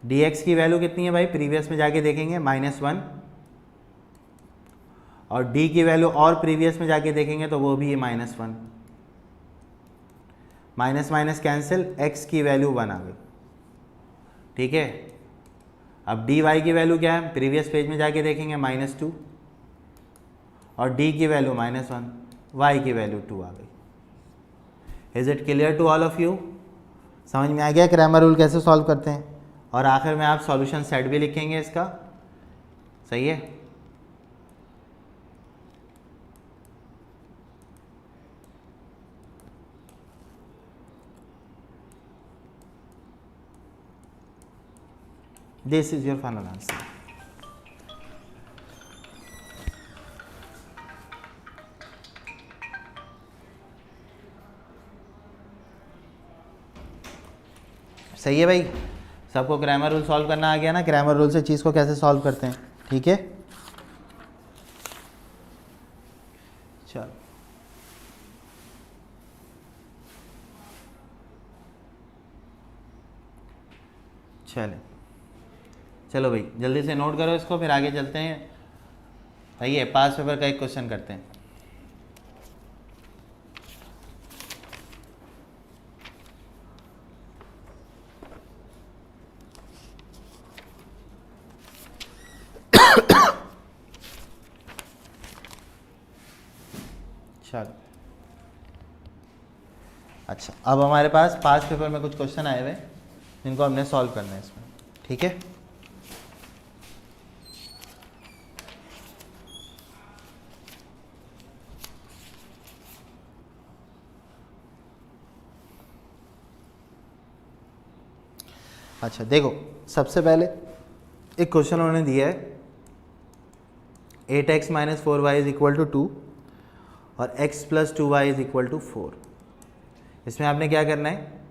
dx की वैल्यू कितनी है भाई, प्रीवियस में जाके देखेंगे, -1, और d की वैल्यू और प्रीवियस में जाके देखेंगे तो वो भी है -1। माइनस माइनस कैंसिल, x की वैल्यू 1 आ गई। ठीक है, अब dy की वैल्यू क्या है, प्रीवियस पेज में जाके देखेंगे, -2, और d की वैल्यू -1, y की वैल्यू 2 आ गई। Is it clear to all of you? समझ में आ गया क्रैमर रूल कैसे सॉल्व करते हैं? और आखिर में आप सॉल्यूशन सेट भी लिखेंगे इसका, सही है? This is your final answer. सही है भाई, सबको क्रैमर रूल सॉल्व करना आ गया ना, क्रैमर रूल से चीज़ को कैसे सॉल्व करते हैं, ठीक है। चलो चलो भाई जल्दी से नोट करो इसको, फिर आगे चलते हैं। भाई ये पास पेपर का एक क्वेश्चन करते हैं। चलो अच्छा, अब हमारे पास पास पेपर में कुछ क्वेश्चन आए हुए जिनको हमने सॉल्व करना है इसमें, ठीक है। अच्छा देखो, सबसे पहले एक क्वेश्चन उन्होंने दिया है 8x - 4y = 2 और x + 2y = 4। इसमें आपने क्या करना है,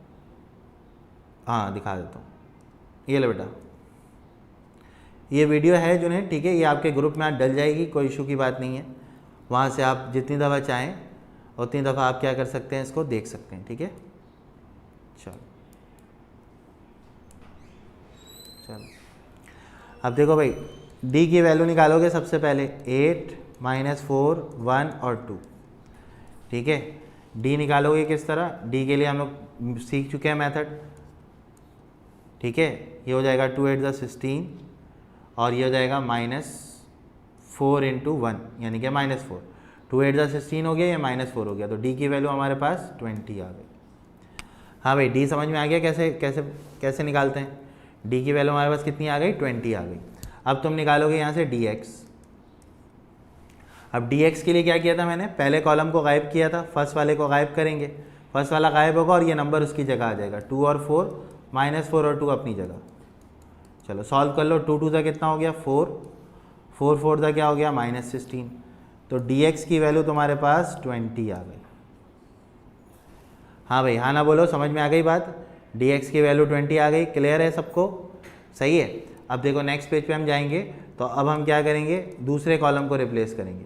हाँ दिखा देता हूँ, ये लो बेटा, ये वीडियो है जो है, ठीक है, ये आपके ग्रुप में आज डल जाएगी, कोई इशू की बात नहीं है। वहाँ से आप जितनी दफ़ा चाहें उतनी दफ़ा आप क्या कर सकते हैं, इसको देख सकते हैं, ठीक है। चलो अब देखो भाई, d की वैल्यू निकालोगे सबसे पहले 8 - 4 1 और 2, ठीक है। d निकालोगे किस तरह, d के लिए हम लोग सीख चुके हैं मेथड, ठीक है। ये हो जाएगा 2 8 16 और ये हो जाएगा -4 × 1 यानी कि -4। 2 8 16 हो गया, या -4 हो गया, तो d की वैल्यू हमारे पास 20 आ गई। हाँ भाई d समझ में आ गया कैसे कैसे कैसे निकालते हैं। d की वैल्यू हमारे पास कितनी आ गई, 20 आ गई। अब तुम निकालोगे यहाँ से dx। अब dx के लिए क्या किया था मैंने, पहले कॉलम को गायब किया था, फर्स्ट वाले को गायब करेंगे, फर्स्ट वाला गायब होगा और ये नंबर उसकी जगह आ जाएगा, 2 और 4, -4 और 2 अपनी जगह। चलो सॉल्व कर लो, 2 2 का कितना हो गया 4, 4 4 का क्या हो गया -16, तो dx की वैल्यू तुम्हारे पास 20 आ गई। हाँ भाई हाँ ना बोलो, समझ में आ गई बात, dx की वैल्यू 20 आ गई, क्लियर है सबको, सही है। अब देखो नेक्स्ट पेज पे हम जाएंगे, तो अब हम क्या करेंगे, दूसरे कॉलम को रिप्लेस करेंगे।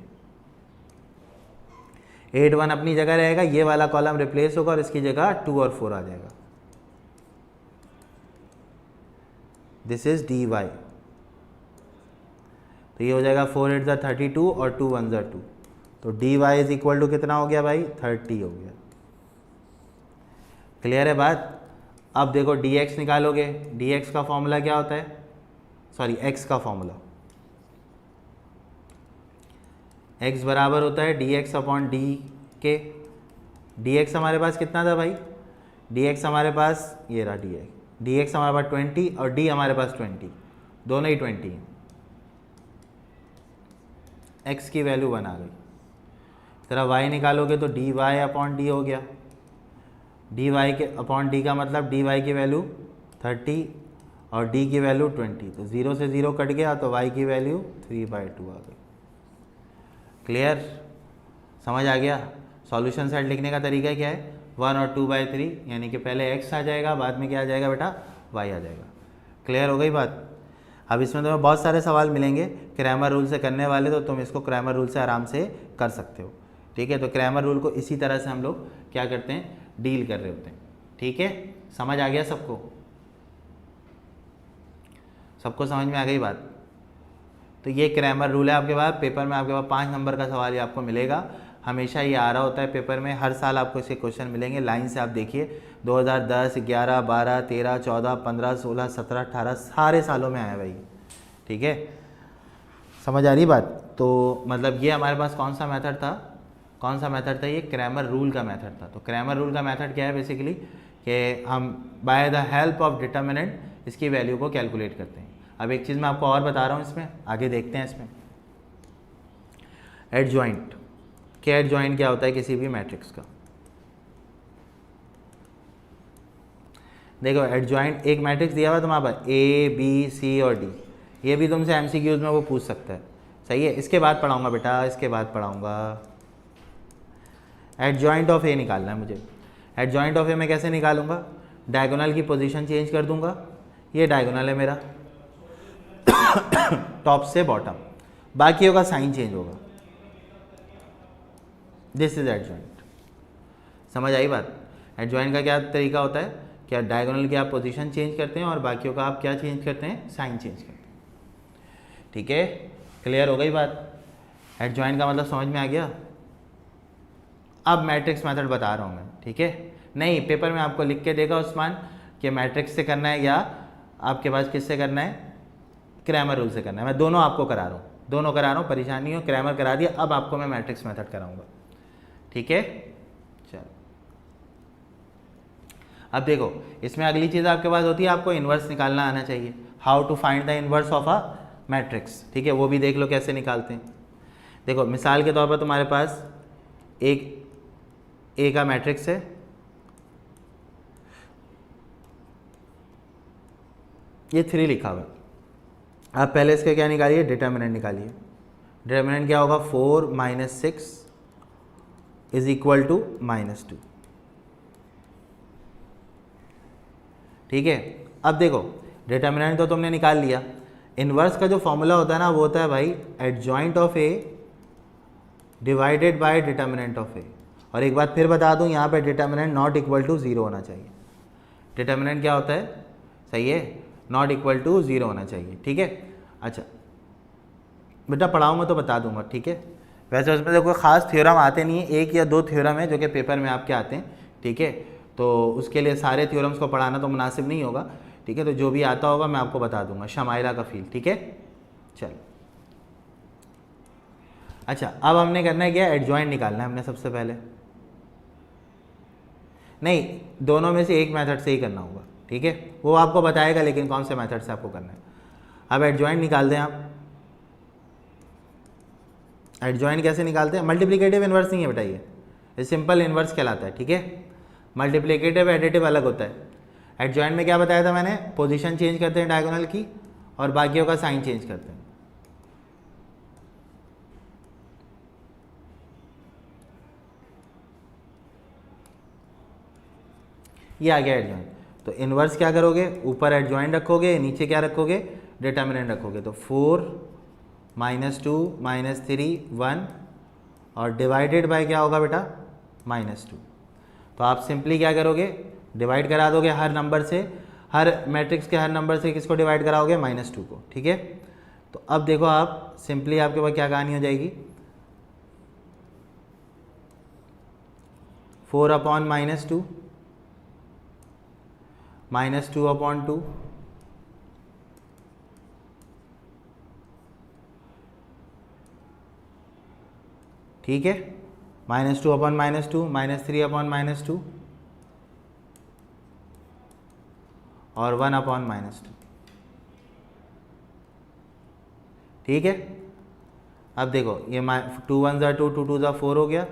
8 1 अपनी जगह रहेगा, ये वाला कॉलम रिप्लेस होगा और इसकी जगह 2 और 4 आ जाएगा। दिस इज dy, तो ये हो जाएगा 4 8 32 और 2 1 2, तो dy = कितना हो गया भाई, 30 हो गया। क्लियर है बात। अब देखो dx निकालोगे, dx का फॉर्मूला क्या होता है, सॉरी x का फॉर्मूला, x बराबर होता है dx/d के। dx हमारे पास कितना था भाई, dx हमारे पास ये रहा dx हमारे पास 20 और d हमारे पास 20, दोनों ही 20 हैं। x की वैल्यू 1 आ गई। तरह y निकालोगे तो dy/d हो गया, dy के अपॉन d का मतलब dy की वैल्यू 30 और d की वैल्यू 20, तो 0 से 0 कट गया, तो y की वैल्यू 3/2 आ गई। क्लियर, समझ आ गया। सॉल्यूशन सेट लिखने का तरीका क्या है, 1 और 2/3, यानी कि पहले x आ जाएगा, बाद में क्या आ जाएगा बेटा, y आ जाएगा। क्लियर हो गई बात। अब इसमें तुम्हें बहुत सारे सवाल मिलेंगे क्रैमर रूल से करने वाले, तो तुम इसको क्रैमर रूल से आराम से कर सकते हो, ठीक है। तो क्रैमर रूल को इसी तरह से हम लोग क्या करते हैं, डील कर रहे होते हैं, ठीक है। समझ आ गया सबको, सबको समझ में आ गई बात। तो ये क्रैमर रूल है आपके पास, पेपर में आपके पास 5 नंबर का सवाल ये आपको मिलेगा, हमेशा ये आ रहा होता है पेपर में, हर साल आपको इसके क्वेश्चन मिलेंगे। लाइन से आप देखिए 2010 11 12 13 14 15 16 17 18 सारे सालों में आया भाई, ठीक है। समझ आ रही बात। तो मतलब ये हमारे पास कौन सा मेथड था, कौन सा मेथड था, ये क्रैमर रूल का मेथड था। तो क्रैमर रूल का मेथड क्या है बेसिकली, कि हम by the help of determinant इसकी वैल्यू को कैलकुलेट करते हैं। अब एक चीज़ मैं आपको और बता रहा हूँ, इसमें आगे देखते हैं। इसमें एडजॉइंट, क्या एडजॉइंट क्या होता है किसी भी मैट्रिक्स का। देखो एडजॉइंट एक मैट्रिक्स दिया हुआ तुम्हारे पास ए बी सी और डी, ये भी तुमसे एमसीक्यूज में वो पूछ सकता है, सही है। इसके बाद पढ़ाऊंगा बेटा, इसके बाद पढ़ाऊंगा। एडजॉइंट ऑफ ए निकालना है मुझे। एडजॉइंट ऑफ ए मैं कैसे निकालूंगा, डायगोनल की पोजीशन चेंज कर दूंगा, ये डायगोनल है मेरा टॉप से बॉटम, बाकियों का साइन चेंज होगा, दिस इज एडजॉइंट। समझ आई बात। एडजॉइंट का क्या तरीका होता है, क्या डायगोनल की आप पोजीशन चेंज करते हैं और बाकियों का आप क्या चेंज करते हैं, साइन चेंज करते हैं। ठीक है, क्लियर हो गई बात। एडजॉइंट का मतलब समझ में आ गया। अब मैट्रिक्स मेथड बता रहा हूँ मैं, ठीक है। नहीं, पेपर में आपको लिख के देगा उस्मान कि मैट्रिक्स से करना है या आपके पास किससे करना है, क्रैमर रूल से करना है। मैं दोनों आपको करा रहा हूँ, दोनों करा रहा हूँ, परेशानी हो। क्रैमर करा दिया, अब आपको मैं मैट्रिक्स मेथड कराऊंगा, ठीक है। चलो अब देखो, इसमें अगली चीज़ आपके पास होती है, आपको इन्वर्स निकालना आना चाहिए। How to find the inverse of a matrix, ठीक है, वो भी देख लो कैसे निकालते हैं। देखो मिसाल के तौर पर तुम्हारे पास एक ए का मैट्रिक्स है, ये 3 लिखा हुआ है। आप पहले इसके क्या निकालिए, डिटर्मिनेंट निकालिए। डिटर्मिनेंट क्या होगा, 4 - 6 इज इक्वल टू -2, ठीक है। अब देखो डिटर्मिनेंट तो तुमने निकाल लिया, इन्वर्स का जो फॉर्मूला होता है ना, वो होता है भाई adjoint of A divided by determinant of A. और एक बात फिर बता दूं, यहाँ पे डिटर्मिनेंट नॉट इक्वल टू 0 होना चाहिए। डिटर्मिनेंट क्या होता है, सही है, नॉट इक्वल टू 0 होना चाहिए, ठीक है। अच्छा बेटा पढ़ाऊंगा तो बता दूंगा, ठीक है। वैसे उसमें कोई ख़ास थ्योरम आते नहीं है, 1 या 2 थ्योरम है जो कि पेपर में आपके आते हैं, ठीक है। तो उसके लिए सारे थ्योरम्स को पढ़ाना तो मुनासिब नहीं होगा, ठीक है। तो जो भी आता होगा मैं आपको बता दूंगा, शमाइला का फील, ठीक है। चलो अच्छा, अब हमने करना है क्या, एडजॉइंट निकालना है हमने सबसे पहले। नहीं, दोनों में से एक मेथड से ही करना होगा, ठीक है, वो आपको बताएगा लेकिन कौन से मेथड से आपको करना है। अब एडजॉइंट निकाल दें आप। एडजॉइंट कैसे निकालते हैं, मल्टीप्लिकेटिव इन्वर्स नहीं है बेटा, ये सिंपल इन्वर्स कहलाता है, ठीक है। मल्टीप्लिकेटिव एडिटिव अलग होता है। एडजॉइंट में क्या बताया था मैंने, पोजीशन चेंज करते हैं डायगोनल की और बाकियों का साइन चेंज करते हैं। ये आ गया एडजॉइंट। तो इन्वर्स क्या करोगे, ऊपर एडजॉइंट रखोगे, नीचे क्या रखोगे, डिटर्मिनेंट रखोगे। तो 4 - 2 - 3 1 और डिवाइडेड बाय क्या होगा बेटा, -2। तो आप सिंपली क्या करोगे, डिवाइड करा दोगे हर नंबर से, हर मैट्रिक्स के हर नंबर से किसको डिवाइड कराओगे, -2 को, ठीक है। तो अब देखो आप सिंपली आपके पास क्या कहानी हो जाएगी, 4/-2 -2/2 ठीक है, -2/-2 -3/-2 और 1/-2, ठीक है। अब देखो ये 2 1 ज़ा 2 2 2 ज़ा 4 हो गया,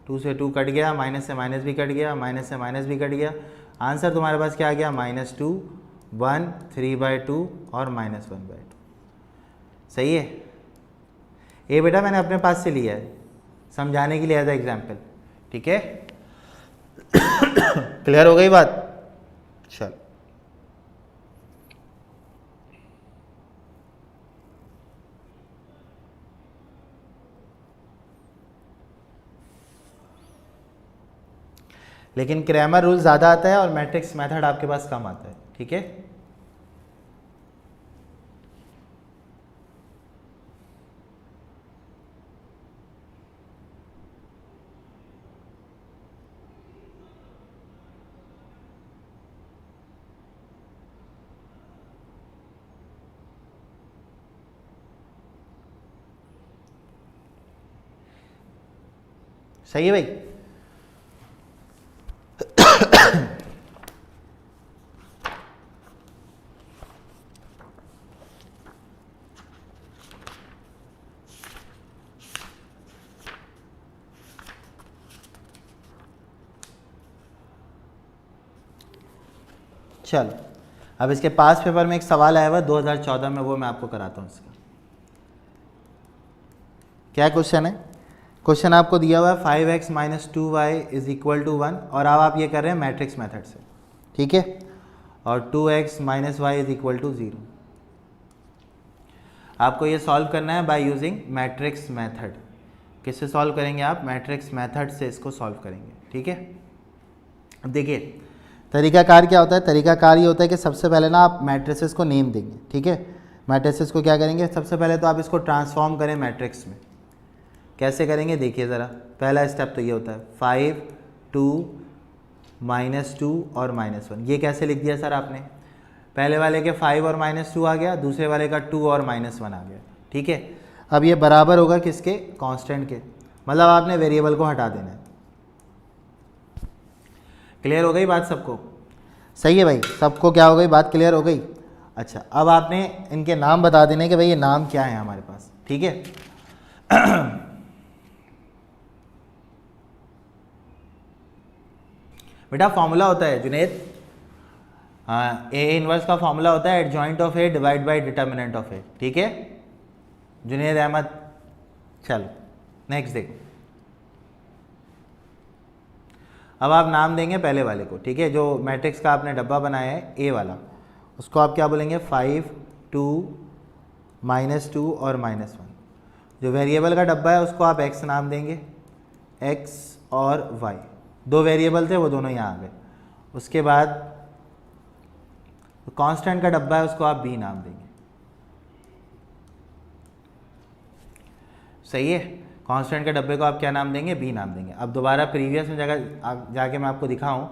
2 से 2 कट गया, माइनस से माइनस भी कट गया, माइनस से माइनस भी कट गया। आंसर तुम्हारे पास क्या आ गया, -2 1 3/2 और -1/2, सही है। ये बेटा मैंने अपने पास से लिया है समझाने के लिए एज एग्जाम्पल, ठीक है। क्लियर हो गई बात। चल लेकिन क्रैमर रूल ज़्यादा आता है और मैट्रिक्स मेथड आपके पास कम आता है, ठीक है। सही है भाई। चलो अब इसके पास पेपर में एक सवाल आया हुआ 2014 में, वो मैं आपको कराता हूँ इसका। क्या क्वेश्चन है? क्वेश्चन आपको दिया हुआ है 5x minus 2y is equal to 1, और अब आप ये कर रहे हैं मैट्रिक्स मेथड से, ठीक है, और 2x minus y is equal to 0। आपको ये सॉल्व करना है बाय यूजिंग मैट्रिक्स मेथड। किससे सॉल्व करेंगे आप? मैट्रिक्स मेथड से इसको सॉल्व करेंगे, ठीक है। अब देखिए तरीकाकार क्या होता है। तरीकाकार ये होता है कि सबसे पहले ना आप मैट्रिसेस को नेम देंगे, ठीक है। मैट्रिसेस को क्या करेंगे, सबसे पहले तो आप इसको ट्रांसफॉर्म करें मैट्रिक्स में। कैसे करेंगे देखिए ज़रा। पहला स्टेप तो ये होता है 5 2 -2 और -1। ये कैसे लिख दिया सर आपने? पहले वाले के 5 और -2 आ गया, दूसरे वाले का 2 और -1 आ गया, ठीक है। अब ये बराबर होगा किसके? कांस्टेंट के, मतलब आपने वेरिएबल को हटा देना है। क्लियर हो गई बात सबको? सही है भाई, सबको क्या हो गई बात? क्लियर हो गई। अच्छा अब आपने इनके नाम बता देने कि भाई ये नाम क्या है हमारे पास, ठीक है। बेटा फॉर्मूला होता है जुनेद, ए इनवर्स का फॉर्मूला होता है adjoint of A divide by determinant of A, ठीक है जुनेद अहमद। चलो नेक्स्ट देखो। अब आप नाम देंगे पहले वाले को, ठीक है, जो मैट्रिक्स का आपने डब्बा बनाया है ए वाला, उसको आप क्या बोलेंगे? 5 2 -2 और -1। जो वेरिएबल का डब्बा है उसको आप x नाम देंगे, x और y, दो वेरिएबल थे वो दोनों यहाँ आ गए। उसके बाद कांस्टेंट का डब्बा है उसको आप b नाम देंगे, सही है। कांस्टेंट के डब्बे को आप क्या नाम देंगे? b नाम देंगे। अब दोबारा प्रीवियस में जगह जाके मैं आपको दिखाऊं,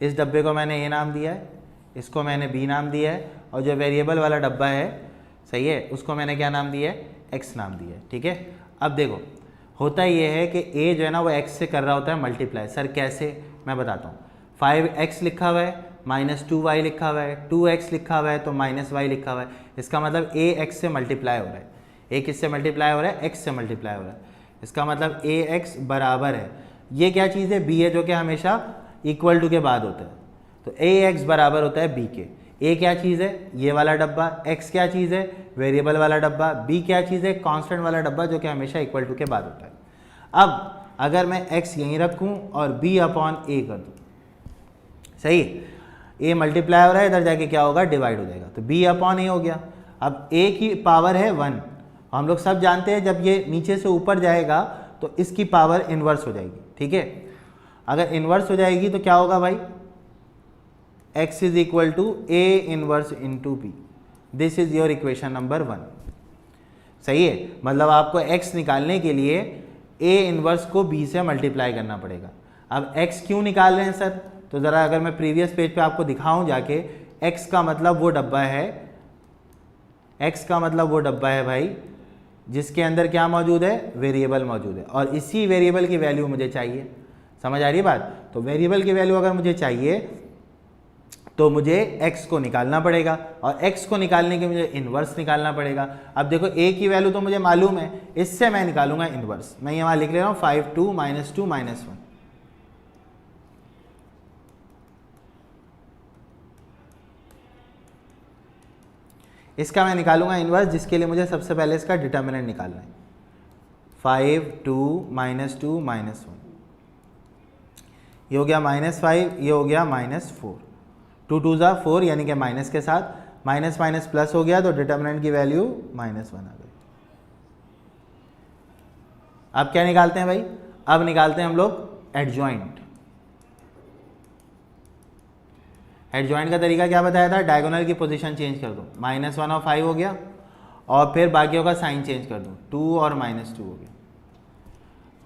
इस डब्बे को मैंने a नाम दिया है, इसको मैंने b नाम दिया है, और जो वेरिएबल वाला डब्बा है, सही है, उसको मैंने क्या नाम दिया है? x नाम दिया है, ठीक है। अब देखो होता ये है कि a जो है ना वो x से कर रहा होता है मल्टीप्लाई। सर कैसे? मैं बताता हूँ। 5x लिखा हुआ है, -2y लिखा हुआ है, 2x लिखा हुआ है, तो -y लिखा हुआ है। इसका मतलब a x से मल्टीप्लाई हो रहा है। a किससे मल्टीप्लाई हो रहा है? x से मल्टीप्लाई हो रहा है। इसका मतलब ax बराबर है, ये क्या चीज़ है? b है, जो कि हमेशा इक्वल टू के बाद होता है। तो ax बराबर होता है b के। a क्या चीज़ है? ये वाला डब्बा। x क्या चीज़ है? वेरिएबल वाला डब्बा। b क्या चीज़ है? कांस्टेंट वाला डब्बा, जो कि हमेशा इक्वल टू के बाद होता है। अब अगर मैं x यहीं रखूं और b अपॉन a कर दूं, सही, a मल्टीप्लाई हो रहा है, इधर जाके क्या होगा? डिवाइड हो जाएगा, तो b अपॉन a हो गया। अब a की पावर है 1, हम लोग सब जानते हैं जब ये नीचे से ऊपर जाएगा तो इसकी पावर इन्वर्स हो जाएगी, ठीक है। अगर इन्वर्स हो जाएगी तो क्या होगा भाई? x is equal to a inverse into B. This is your equation number 1, सही है। मतलब आपको x निकालने के लिए a इनवर्स को b से मल्टीप्लाई करना पड़ेगा। अब x क्यों निकाल रहे हैं सर? तो ज़रा अगर मैं प्रीवियस पेज पे आपको दिखाऊं जाके, x का मतलब वो डब्बा है, x का मतलब वो डब्बा है भाई जिसके अंदर क्या मौजूद है? वेरिएबल मौजूद है, और इसी वेरिएबल की वैल्यू मुझे चाहिए। समझ आ रही है बात? तो वेरिएबल की वैल्यू अगर मुझे चाहिए तो मुझे x को निकालना पड़ेगा, और x को निकालने के मुझे इन्वर्स निकालना पड़ेगा। अब देखो a की वैल्यू तो मुझे मालूम है, इससे मैं निकालूंगा इन्वर्स। मैं यहाँ लिख ले रहा हूँ 5 2 -2 -1। इसका मैं निकालूंगा इन्वर्स, जिसके लिए मुझे सबसे पहले इसका डिटर्मिनेंट निकालना है। 5 2 -2 -1, ये हो गया -5, ये हो गया -4, 2 2 ज़ा 4 यानी कि माइनस के साथ माइनस माइनस प्लस हो गया, तो डिटर्मिनेंट की वैल्यू -1 आ गई। अब क्या निकालते हैं भाई? अब निकालते हैं हम लोग एडजॉइंट। एडजॉइंट का तरीका क्या बताया था? डायगोनल की पोजीशन चेंज कर दो, -1 और 5 हो गया, और फिर बाकियों का साइन चेंज कर दो, 2 और -2 हो गया।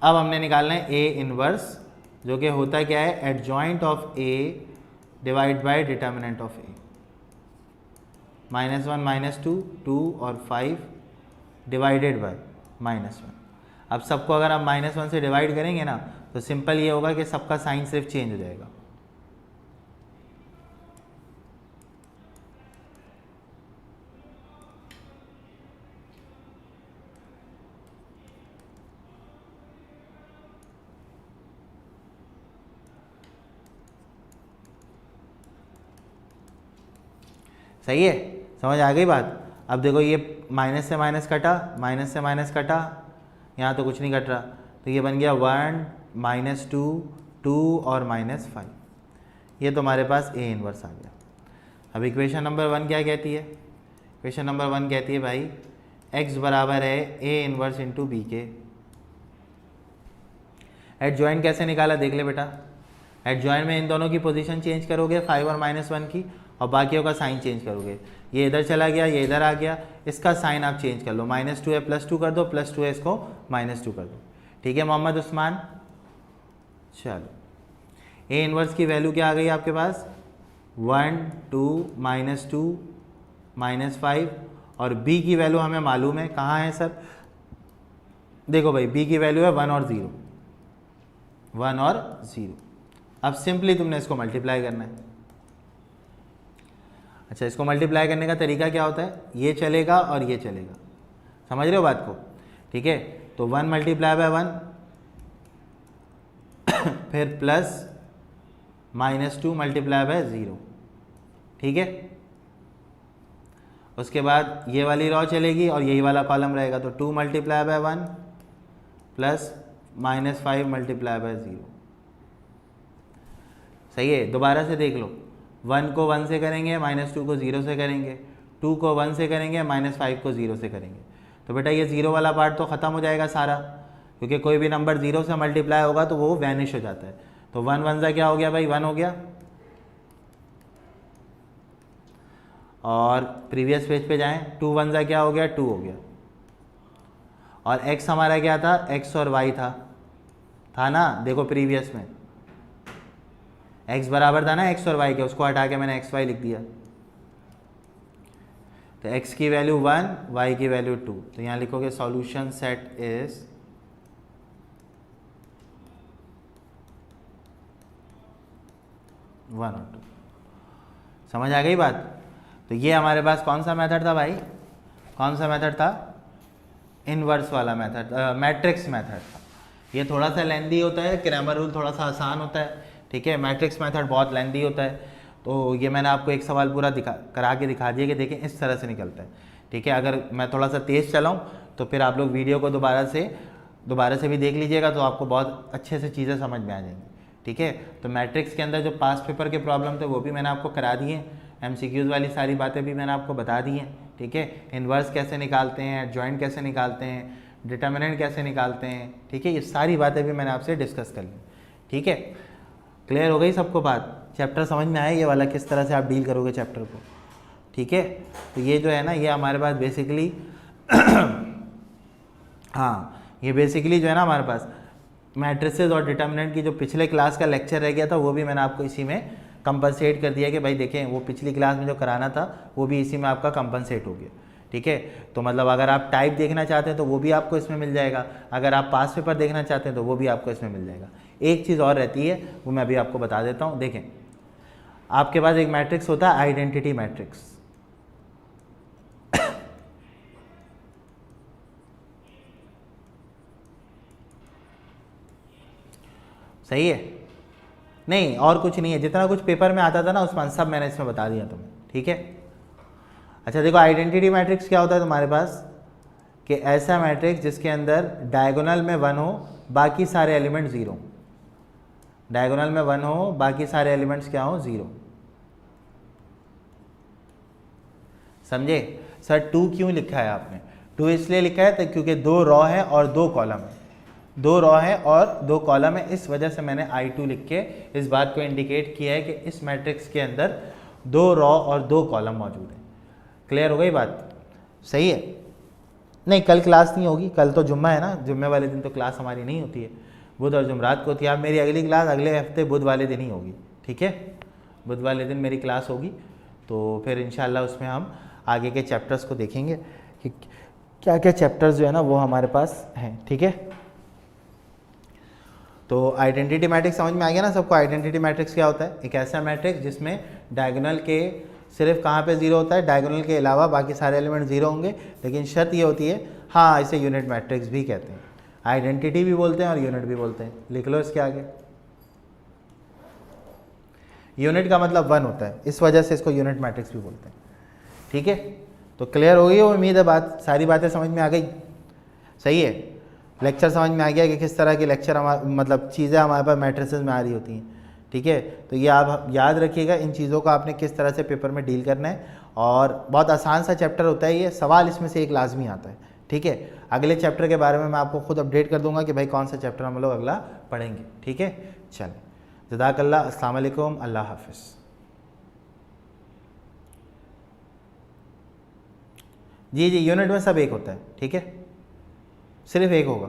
अब हमने निकालना है ए इनवर्स, जो कि होता क्या है? Adjoint of A divide by determinant of ए। -1 -2 2 और 5 डिवाइडेड बाय -1। अब सबको अगर आप -1 से डिवाइड करेंगे ना, तो सिंपल ये होगा कि सबका साइन सिर्फ चेंज हो जाएगा। सही है, समझ आ गई बात। अब देखो ये माइनस से माइनस कटा, माइनस से माइनस कटा, यहाँ तो कुछ नहीं कट रहा, तो ये बन गया 1 -2 2 और -5। ये तो हमारे पास ए इनवर्स आ गया। अब इक्वेशन नंबर 1 क्या कहती है? इक्वेशन नंबर 1 कहती है भाई x बराबर है ए इनवर्स इंटू बी के। एडजॉइंट कैसे निकाला देख ले बेटा। एडजॉइंट में इन दोनों की पोजीशन चेंज करोगे 5 और -1 की, और बाकियों का साइन चेंज करोगे। ये इधर चला गया, ये इधर आ गया, इसका साइन आप चेंज कर लो, -2 है +2 कर दो, +2 है इसको -2 कर दो। ठीक है मोहम्मद उस्मान, चलो ए इनवर्स की वैल्यू क्या आ गई आपके पास? 1 2 -2 -5, और b की वैल्यू हमें मालूम है, कहाँ है सर? देखो भाई b की वैल्यू है 1 और 0, 1 और 0। अब सिंपली तुमने इसको मल्टीप्लाई करना है। अच्छा, इसको मल्टीप्लाई करने का तरीका क्या होता है? ये चलेगा और ये चलेगा, समझ रहे हो बात को? ठीक है, तो 1 मल्टीप्लाई बाय 1 फिर प्लस -2 मल्टीप्लाई बाय 0। ठीक है, उसके बाद ये वाली रॉ चलेगी और यही वाला कॉलम रहेगा, तो 2 multiply by 1 plus -5 multiply by 0। सही है, दोबारा से देख लो। 1 को 1 से करेंगे, -2 को 0 से करेंगे, 2 को 1 से करेंगे, -5 को 0 से करेंगे, तो बेटा ये 0 वाला पार्ट तो ख़त्म हो जाएगा सारा, क्योंकि कोई भी नंबर 0 से मल्टीप्लाई होगा तो वो वैनिश हो जाता है। तो 1 1 सा क्या हो गया भाई? 1 हो गया। और प्रीवियस पेज पे जाएं, 2 1 सा क्या हो गया? 2 हो गया। और x हमारा क्या था? x और y था ना? देखो प्रीवियस में x बराबर था ना x और y के, उसको हटा के मैंने xy लिख दिया। तो x की वैल्यू 1, y की वैल्यू 2, तो यहाँ लिखोगे सॉल्यूशन सेट इज वन और 2। समझ आ गई बात? तो ये हमारे पास कौन सा मेथड था भाई? कौन सा मेथड था? इनवर्स वाला मेथड, मैट्रिक्स मेथड था। ये थोड़ा सा लेंदी होता है, क्रैमर रूल थोड़ा सा आसान होता है। ठीक है, मैट्रिक्स मेथड बहुत लेंदी होता है। तो ये मैंने आपको एक सवाल पूरा करा के दिखा दिया कि देखें इस तरह से निकलता है। ठीक है, अगर मैं थोड़ा सा तेज़ चलाऊँ तो फिर आप लोग वीडियो को दोबारा से भी देख लीजिएगा, तो आपको बहुत अच्छे से चीज़ें समझ में आ जाएंगी। ठीक है, तो मैट्रिक्स के अंदर जो पास्ट पेपर के प्रॉब्लम थे वो भी मैंने आपको करा दिए, MCQs वाली सारी बातें भी मैंने आपको बता दी हैं। ठीक है, इन्वर्स कैसे निकालते हैं, एडजॉइंट कैसे निकालते हैं, डिटर्मिनेंट कैसे निकालते हैं। ठीक है, ये सारी बातें भी मैंने आपसे डिस्कस कर ली। ठीक है, क्लियर हो गई सबको बात? चैप्टर समझ में आया ये वाला, किस तरह से आप डील करोगे चैप्टर को? ठीक है, तो ये जो है ना, ये हमारे पास बेसिकली हाँ, ये बेसिकली जो है ना हमारे पास मैट्रिसेस और डिटर्मिनेंट की जो पिछले क्लास का लेक्चर रह गया था वो भी मैंने आपको इसी में कंपनसेट कर दिया कि भाई देखें वो पिछली क्लास में जो कराना था वो भी इसी में आपका कंपनसेट हो गया। ठीक है, तो मतलब अगर आप टाइप देखना चाहते हैं तो वो भी आपको इसमें मिल जाएगा, अगर आप पास पेपर देखना चाहते हैं तो वो भी आपको इसमें मिल जाएगा। एक चीज़ और रहती है, वो मैं अभी आपको बता देता हूँ। देखें, आपके पास एक मैट्रिक्स होता है आइडेंटिटी मैट्रिक्स। सही है? नहीं, और कुछ नहीं है, जितना कुछ पेपर में आता था ना उस्मान सब मैंने इसमें बता दिया तुम्हें। ठीक है, अच्छा देखो, आइडेंटिटी मैट्रिक्स क्या होता है तुम्हारे पास? कि ऐसा मैट्रिक्स जिसके अंदर डायगोनल में 1 हो, बाकी सारे एलिमेंट 0। डायगोनल में 1 हो, बाकी सारे एलिमेंट्स क्या हो? 0। समझे? सर 2 क्यों लिखा है आपने? 2 इसलिए लिखा है क्योंकि 2 रॉ है और 2 कॉलम है। 2 रॉ है और 2 कॉलम है, इस वजह से मैंने I2 लिख के इस बात को इंडिकेट किया है कि इस मैट्रिक्स के अंदर 2 रॉ और 2 कॉलम मौजूद हैं। क्लियर हो गई बात? सही है? नहीं, कल क्लास नहीं होगी, कल तो जुम्मा है ना, जुम्मे वाले दिन तो क्लास हमारी नहीं होती है, बुध और जुमरात को होती है। अब मेरी अगली क्लास अगले हफ्ते बुध वाले दिन ही होगी। ठीक है, बुध वाले दिन मेरी क्लास होगी, तो फिर इंशाल्लाह उसमें हम आगे के चैप्टर्स को देखेंगे कि क्या क्या चैप्टर्स जो है ना वो हमारे पास हैं। ठीक है, तो आइडेंटिटी मैट्रिक्स समझ में आ गया ना सबको? आइडेंटिटी मैट्रिक्स क्या होता है? एक ऐसा मैट्रिक्स जिसमें डायगोनल के सिर्फ कहाँ पे 0 होता है, डायगोनल के अलावा बाकी सारे एलिमेंट 0 होंगे, लेकिन शर्त ये होती है, हाँ इसे यूनिट मैट्रिक्स भी कहते हैं, आइडेंटिटी भी बोलते हैं और यूनिट भी बोलते हैं। लिख लो इसके आगे, यूनिट का मतलब 1 होता है, इस वजह से इसको यूनिट मैट्रिक्स भी बोलते हैं। ठीक है, तो क्लियर हो गई हो उम्मीद है, बात सारी बातें समझ में आ गई। सही है, लेक्चर समझ में आ गया कि किस तरह के लेक्चर मतलब चीज़ें हमारे पास मैट्रिसेस में आ रही होती हैं। ठीक है, तो ये आप याद रखिएगा, इन चीज़ों को आपने किस तरह से पेपर में डील करना है। और बहुत आसान सा चैप्टर होता है ये, सवाल इसमें से एक लाजमी आता है। ठीक है, अगले चैप्टर के बारे में मैं आपको खुद अपडेट कर दूंगा कि भाई कौन सा चैप्टर हम लोग अगला पढ़ेंगे। ठीक है, चलें, जज़ाकल्लाह, अस्सलाम वालेकुम, अल्लाह हाफिज़। जी यूनिट में सब एक होता है। ठीक है, सिर्फ एक होगा।